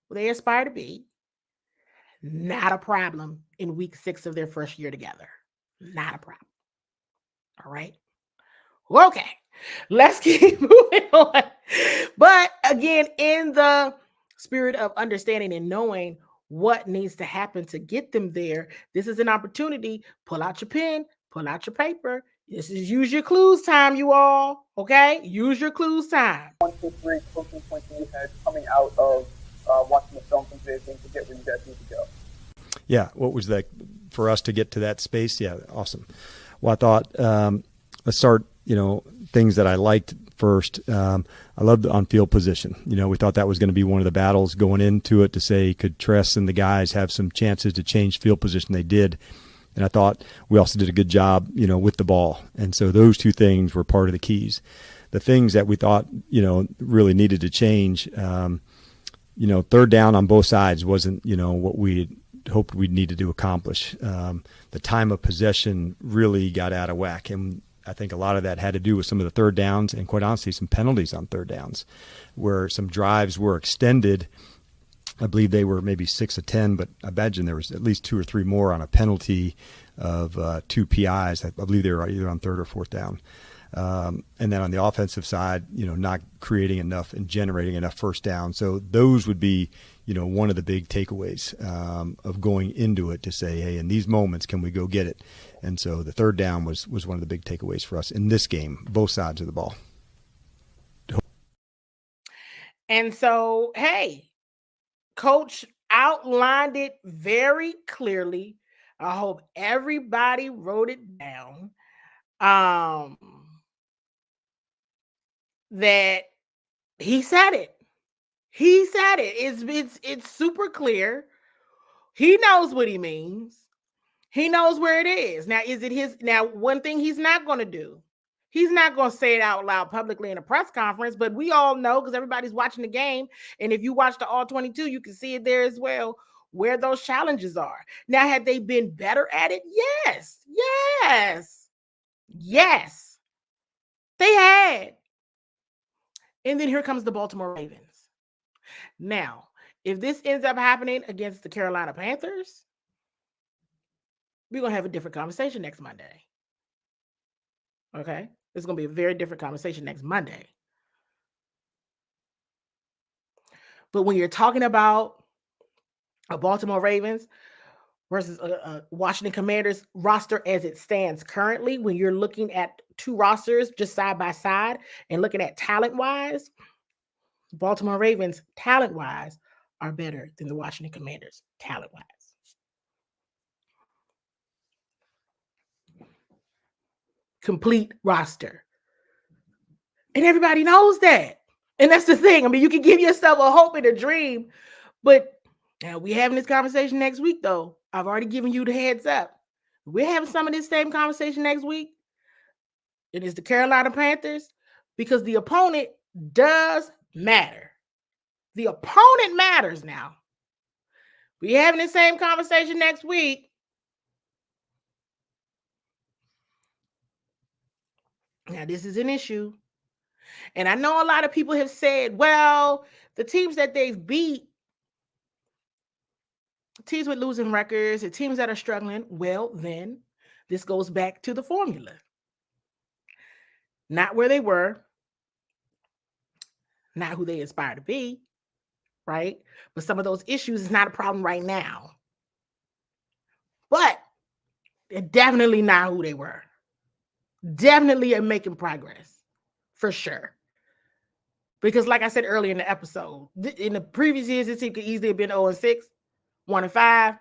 where they aspire to be. Not a problem in week 6 of their first year together. Not a problem. All right. Okay. Let's keep moving on. But again, in the spirit of understanding and knowing what needs to happen to get them there, this is an opportunity. Pull out your pen, pull out your paper. This is use your clues time, you all. Okay? Use your clues time. 1, 2, 3 coaching points that you had coming out of watching the film from today's game to get where you guys need to go. Yeah. What was that for us to get to that space? Yeah. Awesome. Well, I thought, let's start, things that I liked first. I loved the on-field position. We thought that was going to be one of the battles going into it to say, could Tress and the guys have some chances to change field position? They did. And I thought we also did a good job, with the ball. And so those two things were part of the keys. The things that we thought, really needed to change, third down on both sides wasn't, what we hoped we'd needed to accomplish. The time of possession really got out of whack. And I think a lot of that had to do with some of the third downs and, quite honestly, some penalties on third downs where some drives were extended. I believe they were maybe 6 of 10, but I imagine there was at least 2 or 3 more on a penalty of 2 PIs. I believe they were either on third or fourth down. And then on the offensive side, not creating enough and generating enough first down. So those would be, one of the big takeaways of going into it to say, hey, in these moments, can we go get it? And so the third down was one of the big takeaways for us in this game, both sides of the ball. And so, hey, Coach outlined it very clearly. I hope everybody wrote it down. That he said it. He said it. It's super clear. He knows what he means. He knows where it is. Now, is it his? Now, one thing he's not going to do, he's not going to say it out loud publicly in a press conference, but we all know because everybody's watching the game. And if you watch the All 22, you can see it there as well. where those challenges are. Now, had they been better at it? Yes, they had. And then here comes the Baltimore Ravens. Now, if this ends up happening against the Carolina Panthers, we're going to have a different conversation next Monday. Okay? It's going to be a very different conversation next Monday. But when you're talking about a Baltimore Ravens versus a Washington Commanders roster as it stands currently, when you're looking at two rosters just side by side and looking at talent-wise, Baltimore Ravens talent-wise are better than the Washington Commanders talent-wise. Complete roster. And everybody knows that. And that's the thing. I mean, you can give yourself a hope and a dream, but we're having this conversation next week, though. I've already given you the heads up. We're having some of this same conversation next week. It is the Carolina Panthers, because the opponent does matter. The opponent matters now. We're having the same conversation next week. Now, this is an issue. And I know a lot of people have said, well, the teams that they've beat, teams with losing records, the teams that are struggling, well, then this goes back to the formula. Not where they were, not who they aspire to be, right? But some of those issues is not a problem right now. But they're definitely not who they were. Definitely are making progress, for sure. Because like I said earlier in the episode, in the previous years, this team could easily have been 0-6, 1-5,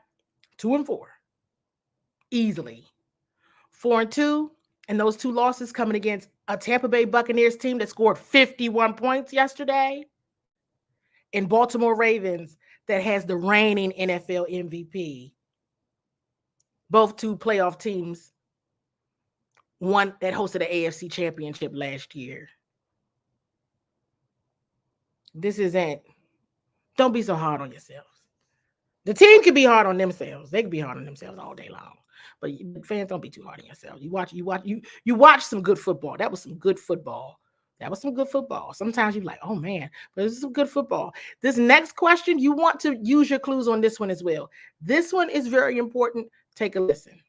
2-4. Easily. 4-2, and those two losses coming against a Tampa Bay Buccaneers team that scored 51 points yesterday, and Baltimore Ravens that has the reigning NFL MVP. Both two playoff teams, one that hosted the AFC Championship last year. This isn't, don't be so hard on yourselves. The team can be hard on themselves. They can be hard on themselves all day long. But fans, don't be too hard on yourselves. You watch some good football. That was some good football. Sometimes you're like, oh man, but this is some good football. This next question, you want to use your clues on this one as well. This one is very important. Take a listen.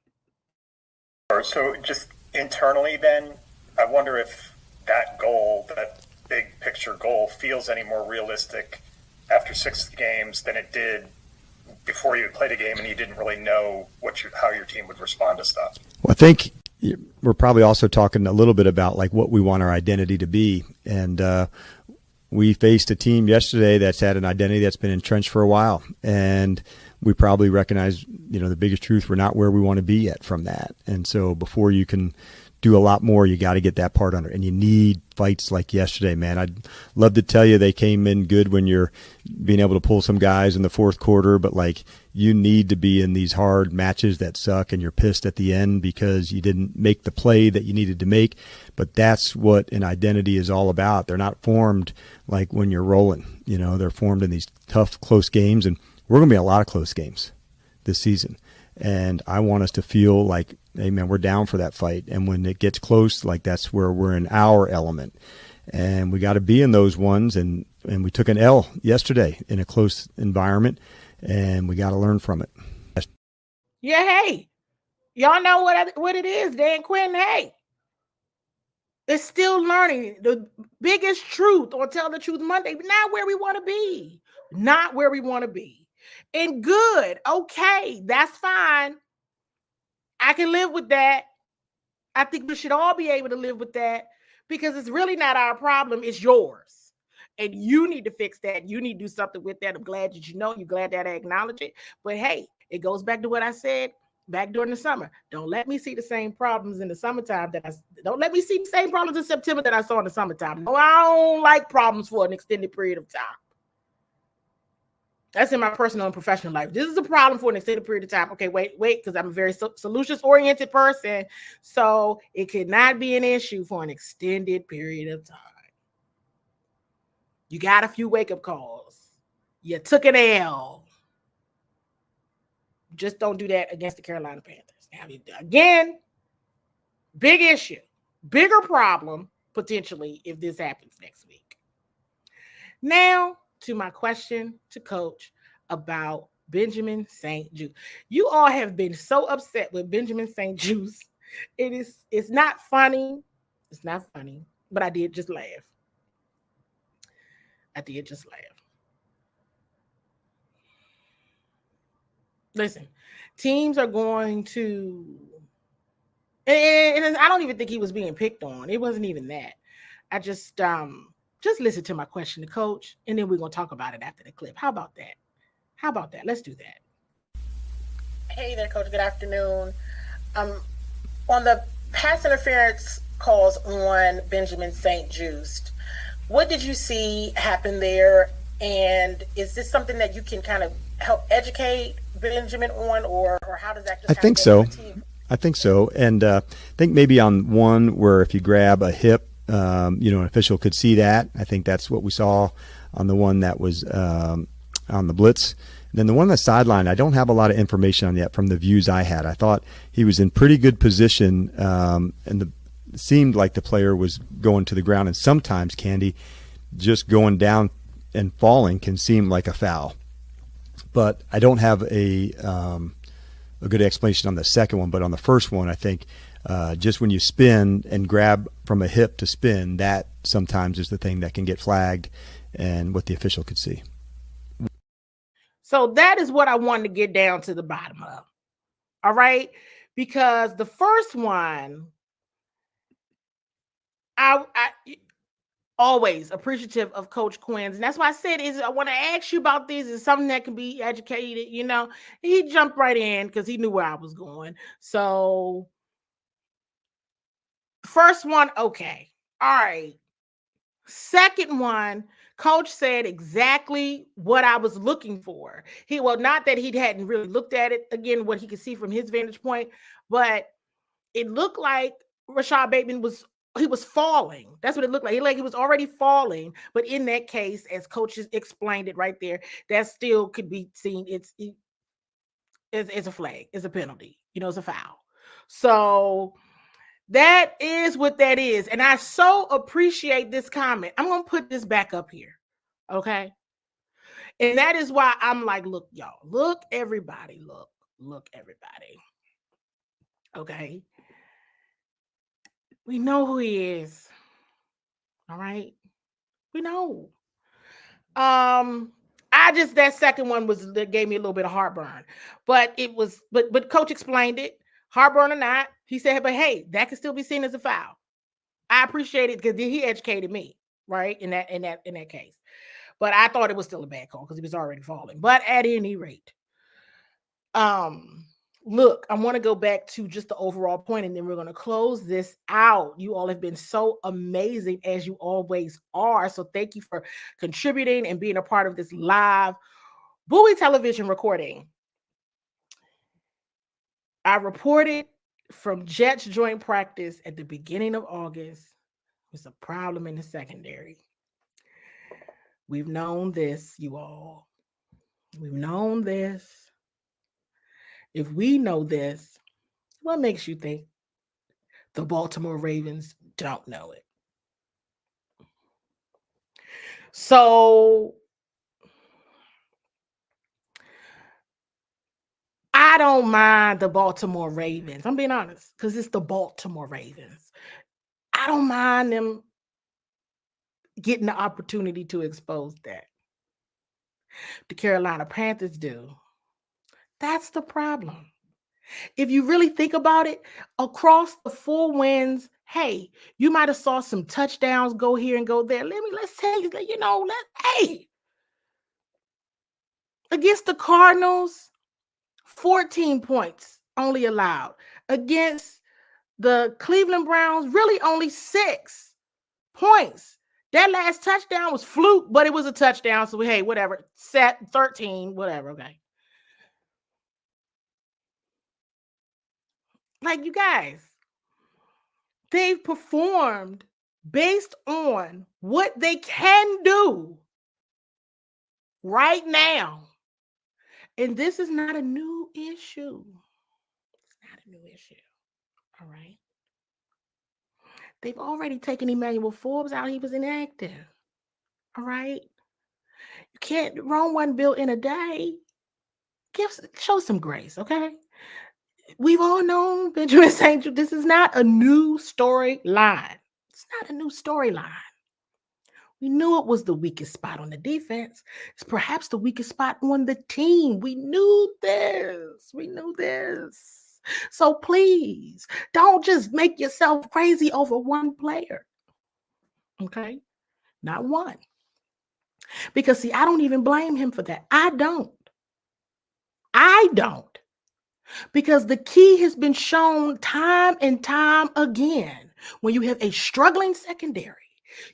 So just internally then, I wonder if that goal, that big picture goal, feels any more realistic after 6 games than it did before you played a game and you didn't really know how your team would respond to stuff. Well, I think we're probably also talking a little bit about like what we want our identity to be. And we faced a team yesterday that's had an identity that's been entrenched for a while. And we probably recognize, the biggest truth, we're not where we want to be yet from that. And so before you can do a lot more, you got to get that part under. And you need fights like yesterday, man. I'd love to tell you they came in good when you're being able to pull some guys in the fourth quarter, but like you need to be in these hard matches that suck and you're pissed at the end because you didn't make the play that you needed to make. But that's what an identity is all about. They're not formed like when you're rolling, they're formed in these tough, close games. And we're going to be a lot of close games this season. And I want us to feel like, hey, man, we're down for that fight. And when it gets close, like that's where we're in our element. And we got to be in those ones. And we took an L yesterday in a close environment, and we got to learn from it. Yeah, hey, y'all know what it is, Dan Quinn. Hey, it's still learning. The biggest truth on Tell the Truth Monday, not where we want to be. Not where we want to be. And good. Okay, that's fine. I can live with that. I think we should all be able to live with that because it's really not our problem. It's yours. And you need to fix that. You need to do something with that. I'm glad that you're glad that I acknowledge it. But hey, it goes back to what I said back during the summer. Don't let me see the same problems in the summertime don't let me see the same problems in September that I saw in the summertime. No, I don't like problems for an extended period of time. That's in my personal and professional life. This is a problem for an extended period of time. Okay, wait, because I'm a very solutions-oriented person. So it could not be an issue for an extended period of time. You got a few wake-up calls. You took an L. Just don't do that against the Carolina Panthers. Now, again, big issue, bigger problem potentially if this happens next week. Now to my question to Coach about Benjamin St-Juste. You all have been so upset with Benjamin St-Juste. It's not funny. It's not funny, but I did just laugh. Listen, teams are going to, and I don't even think he was being picked on. It wasn't even that. I just listen to my question to Coach, and then we're gonna talk about it after the clip. How about that? Let's do that. Hey there, Coach. Good afternoon. On the pass interference calls on Benjamin St-Juste, what did you see happen there? And is this something that you can kind of help educate Benjamin on, or how does that just I think so. And I think maybe on one where if you grab a hip, an official could see that. I think that's what we saw on the one that was on the blitz. And then the one on the sideline, I don't have a lot of information on yet from the views I had. I thought he was in pretty good position, and it seemed like the player was going to the ground. And sometimes, Candy, just going down and falling can seem like a foul. But I don't have a good explanation on the second one. But on the first one, I think just when you spin and grab from a hip to spin, that sometimes is the thing that can get flagged and what the official could see. So that is what I wanted to get down to the bottom of. All right? Because the first one, I always appreciative of Coach Quinn's. And that's why I said I want to ask you about this. Is something that can be educated, He jumped right in because he knew where I was going. So first one, okay. All right. Second one, Coach said exactly what I was looking for. Not that he hadn't really looked at it, again, what he could see from his vantage point, but it looked like Rashad Bateman was falling. That's what it looked like. He was already falling, but in that case, as coaches explained it right there, that still could be seen. It's a flag. It's a penalty. It's a foul. So that is what that is. And I so appreciate this comment. I'm going to put this back up here. Okay. And that is why I'm like, look, y'all, look, everybody, look, everybody. Okay. We know who he is. All right. We know. That second one that gave me a little bit of heartburn, but Coach explained it. Heartburn or not, he said, but hey, that can still be seen as a foul. I appreciate it because he educated me, right? In that case. But I thought it was still a bad call because he was already falling. But at any rate, look, I want to go back to just the overall point, and then we're going to close this out. You all have been so amazing, as you always are. So thank you for contributing and being a part of this live Bowie television recording. I reported from Jets joint practice at the beginning of August. There's a problem in the secondary. We've known this, you all. We've known this. If we know this, what makes you think the Baltimore Ravens don't know it? So I don't mind the Baltimore Ravens. I'm being honest, because it's the Baltimore Ravens. I don't mind them getting the opportunity to expose that. The Carolina Panthers do. That's the problem. If you really think about it, across the 4 wins, hey, you might have saw some touchdowns go here and go there. Let's say, against the Cardinals, 14 points only allowed. Against the Cleveland Browns, really only 6 points. That last touchdown was fluke, but it was a touchdown. So, hey, whatever. Set 13, whatever. Okay. You guys, they've performed based on what they can do right now. And this is not a new issue. It's not a new issue. All right. They've already taken Emmanuel Forbes out. He was inactive. All right. You can't, Rome wasn't built in a day. Show some grace, okay? We've all known Benjamin St. Jude. This is not a new storyline. It's not a new storyline. We knew it was the weakest spot on the defense. It's perhaps the weakest spot on the team. We knew this. We knew this. So please, don't just make yourself crazy over one player. Okay? Not one. Because, see, I don't even blame him for that. I don't. Because the key has been shown time and time again. When you have a struggling secondary,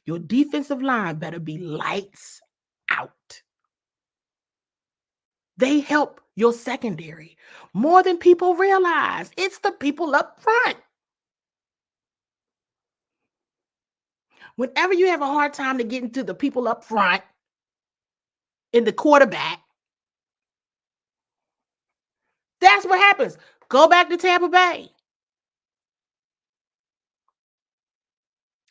your defensive line better be lights out. They help your secondary more than people realize. It's the people up front. Whenever you have a hard time to get into the people up front, in the quarterback, that's what happens. Go back to Tampa Bay.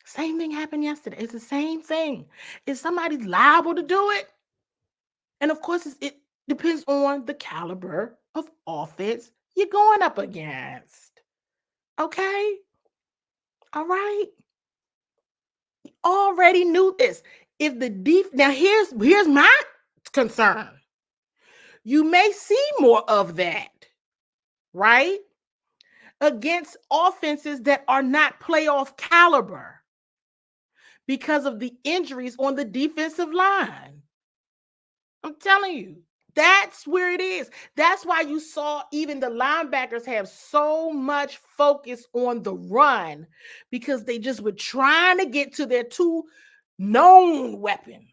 Same thing happened yesterday. It's the same thing. Is somebody liable to do it? And of course, it depends on the caliber of offense you're going up against. Okay? All right? We already knew this. If the now here's my concern. You may see more of that, right? Against offenses that are not playoff caliber because of the injuries on the defensive line. I'm telling you, that's where it is. That's why you saw even the linebackers have so much focus on the run, because they just were trying to get to their two known weapons.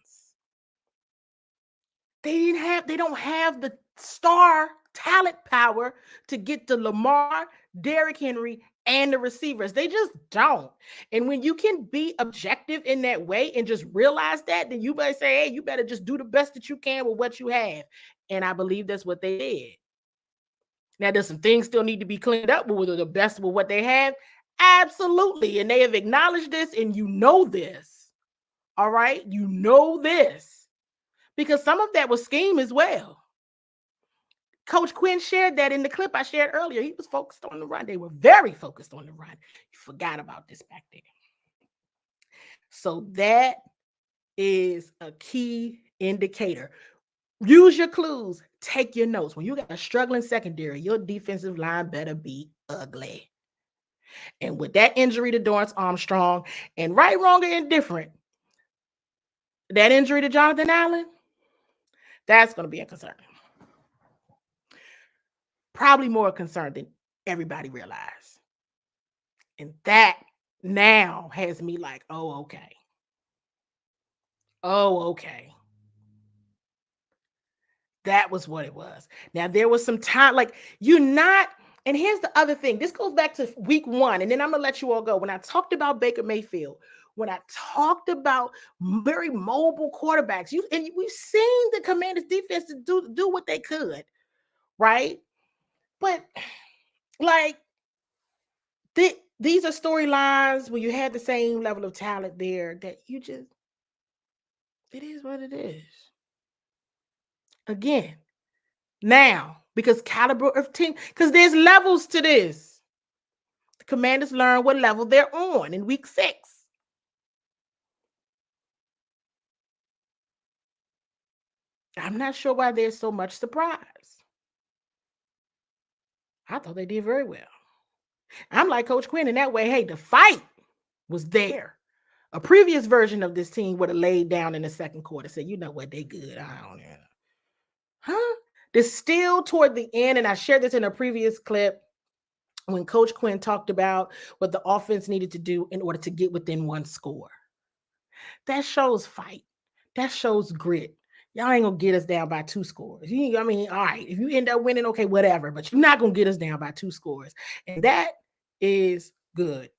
They don't have the star talent power to get to Lamar, Derrick Henry, and the receivers. They just don't. And when you can be objective in that way and just realize that, then you better say, hey, you better just do the best that you can with what you have. And I believe that's what they did. Now, there's some things still need to be cleaned up, but were they the best with what they have? Absolutely. And they have acknowledged this, and you know this. All right? You know this. Because some of that was scheme as well. Coach Quinn shared that in the clip I shared earlier. He was focused on the run. They were very focused on the run. You forgot about this back there. So that is a key indicator. Use your clues. Take your notes. When you got a struggling secondary, your defensive line better be ugly. And with that injury to Dorrance Armstrong, and right, wrong, or indifferent, that injury to Jonathan Allen, that's going to be a concern. Probably more concerned than everybody realized. And that now has me like, oh, okay. Oh, okay. That was what it was. Now, there was some time, like, and here's the other thing. This goes back to week 1, and then I'm going to let you all go. When I talked about Baker Mayfield, when I talked about very mobile quarterbacks, and we've seen the Commanders defense to do what they could, right? But like, these are storylines where you had the same level of talent there that it is what it is. Again, now, because caliber of team, because there's levels to this. The Commanders learn what level they're on in week 6. I'm not sure why there's so much surprise. I thought they did very well. I'm like Coach Quinn in that way. Hey, the fight was there. A previous version of this team would have laid down in the second quarter, said, you know what, they good. I don't know. Huh? There's still toward the end, and I shared this in a previous clip when Coach Quinn talked about what the offense needed to do in order to get within one score. That shows fight. That shows grit. Y'all ain't going to get us down by 2 scores. All right, if you end up winning, okay, whatever, but you're not going to get us down by 2 scores. And that is good.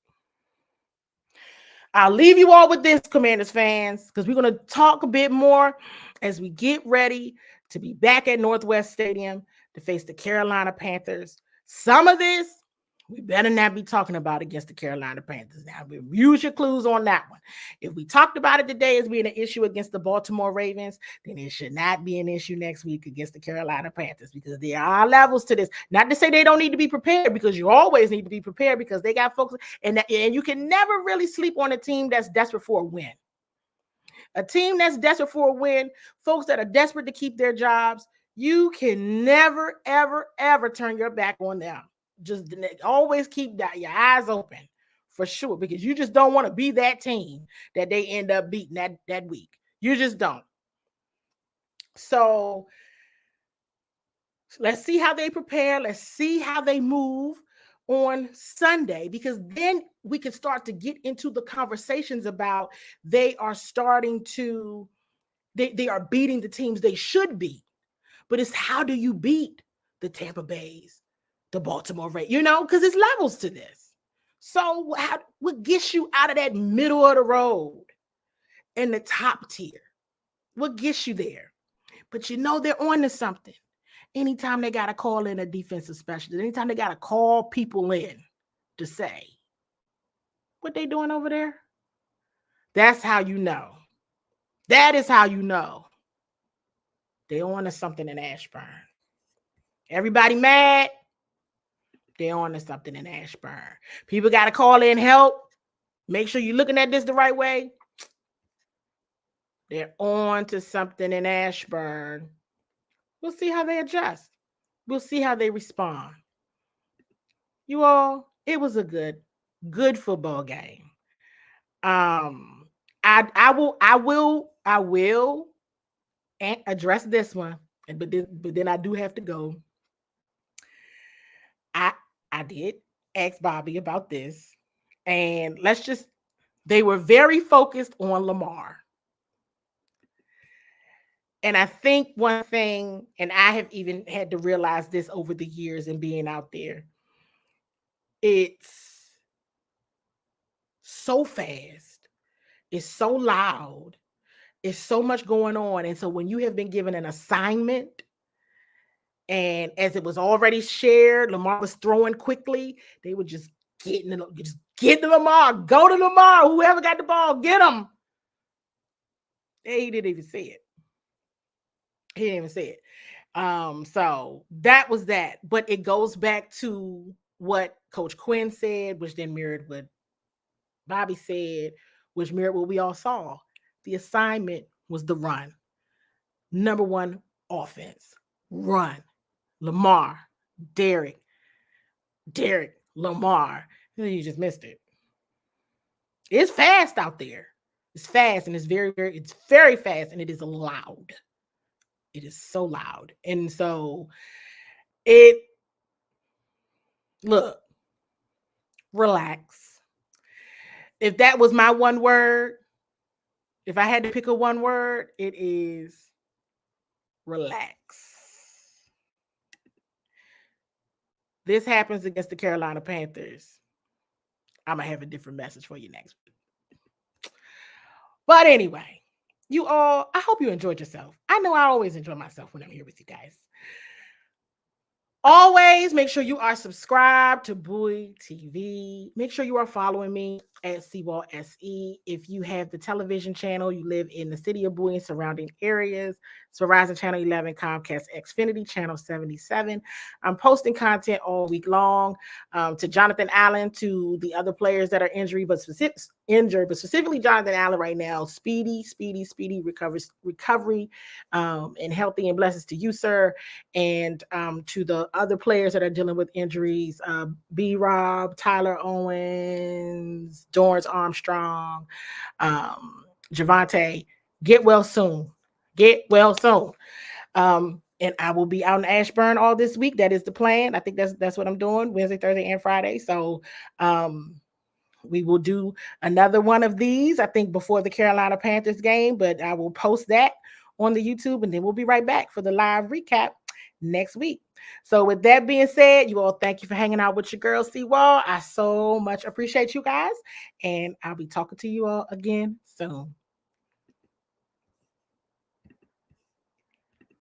I'll leave you all with this, Commanders fans, because we're going to talk a bit more as we get ready to be back at Northwest Stadium to face the Carolina Panthers. Some of this, we better not be talking about against the Carolina Panthers. Now, use your clues on that one. If we talked about it today as being an issue against the Baltimore Ravens, then it should not be an issue next week against the Carolina Panthers, because there are levels to this. Not to say they don't need to be prepared, because you always need to be prepared, because they got folks, and you can never really sleep on a team that's desperate for a win. A team that's desperate for a win, folks that are desperate to keep their jobs, you can never, ever, ever turn your back on them. Just always keep your eyes open, for sure, because you just don't want to be that team that they end up beating that week. You just don't. So let's see how they prepare. Let's see how they move on Sunday, because then we can start to get into the conversations about they are beating the teams they should beat. But it's how do you beat the Tampa Bays, the Baltimore Ravens, because it's levels to this. So what gets you out of that middle of the road and the top tier? What gets you there? But they're on to something. Anytime they got to call in a defensive specialist, anytime they got to call people in to say what they doing over there, that's how you know. That is how you know they on to something in Ashburn. Everybody mad? They're on to something in Ashburn. People got to call in help. Make sure you're looking at this the right way. They're on to something in Ashburn. We'll see how they adjust. We'll see how they respond. You all, it was a good football game. I will address this one, but then I do have to go. I did ask Bobby about this, and they were very focused on Lamar. And I think one thing, and I have even had to realize this over the years and being out there, it's so fast, it's so loud, it's so much going on. And so when you have been given an assignment, and as it was already shared, Lamar was throwing quickly, they would just get to Lamar, go to Lamar, whoever got the ball, get him. He didn't even say it. He didn't even say it. So that was that. But it goes back to what Coach Quinn said, which then mirrored what Bobby said, which mirrored what we all saw. The assignment was the run. Number one offense, run. Lamar, Derek, Lamar. You just missed it. It's fast out there. It's fast, and it's very fast, and it is loud. It is so loud. And so look, relax. If that was my one word, if I had to pick a one word, it is relax. This happens against the Carolina Panthers, I'm going to have a different message for you next week. But anyway, you all, I hope you enjoyed yourself. I know I always enjoy myself when I'm here with you guys. Always make sure you are subscribed to Bowie TV. Make sure you are following me at CWall SE. If you have the television channel, you live in the city of Bowie and surrounding areas, it's Verizon Channel 11, Comcast Xfinity Channel 77. I'm posting content all week long to Jonathan Allen, to the other players that are injured, but specifically Jonathan Allen right now. Speedy recovery and healthy, and blessings to you, sir, and to the other players that are dealing with injuries, B-Rob, Tyler Owens, Dorrance Armstrong, Javante. Get well soon. And I will be out in Ashburn all this week. That is the plan. I think that's what I'm doing, Wednesday, Thursday, and Friday. So we will do another one of these, I think, before the Carolina Panthers game, but I will post that on the YouTube, and then we'll be right back for the live recap next week. So with that being said, you all, thank you for hanging out with your girl, CWall. I so much appreciate you guys, and I'll be talking to you all again soon.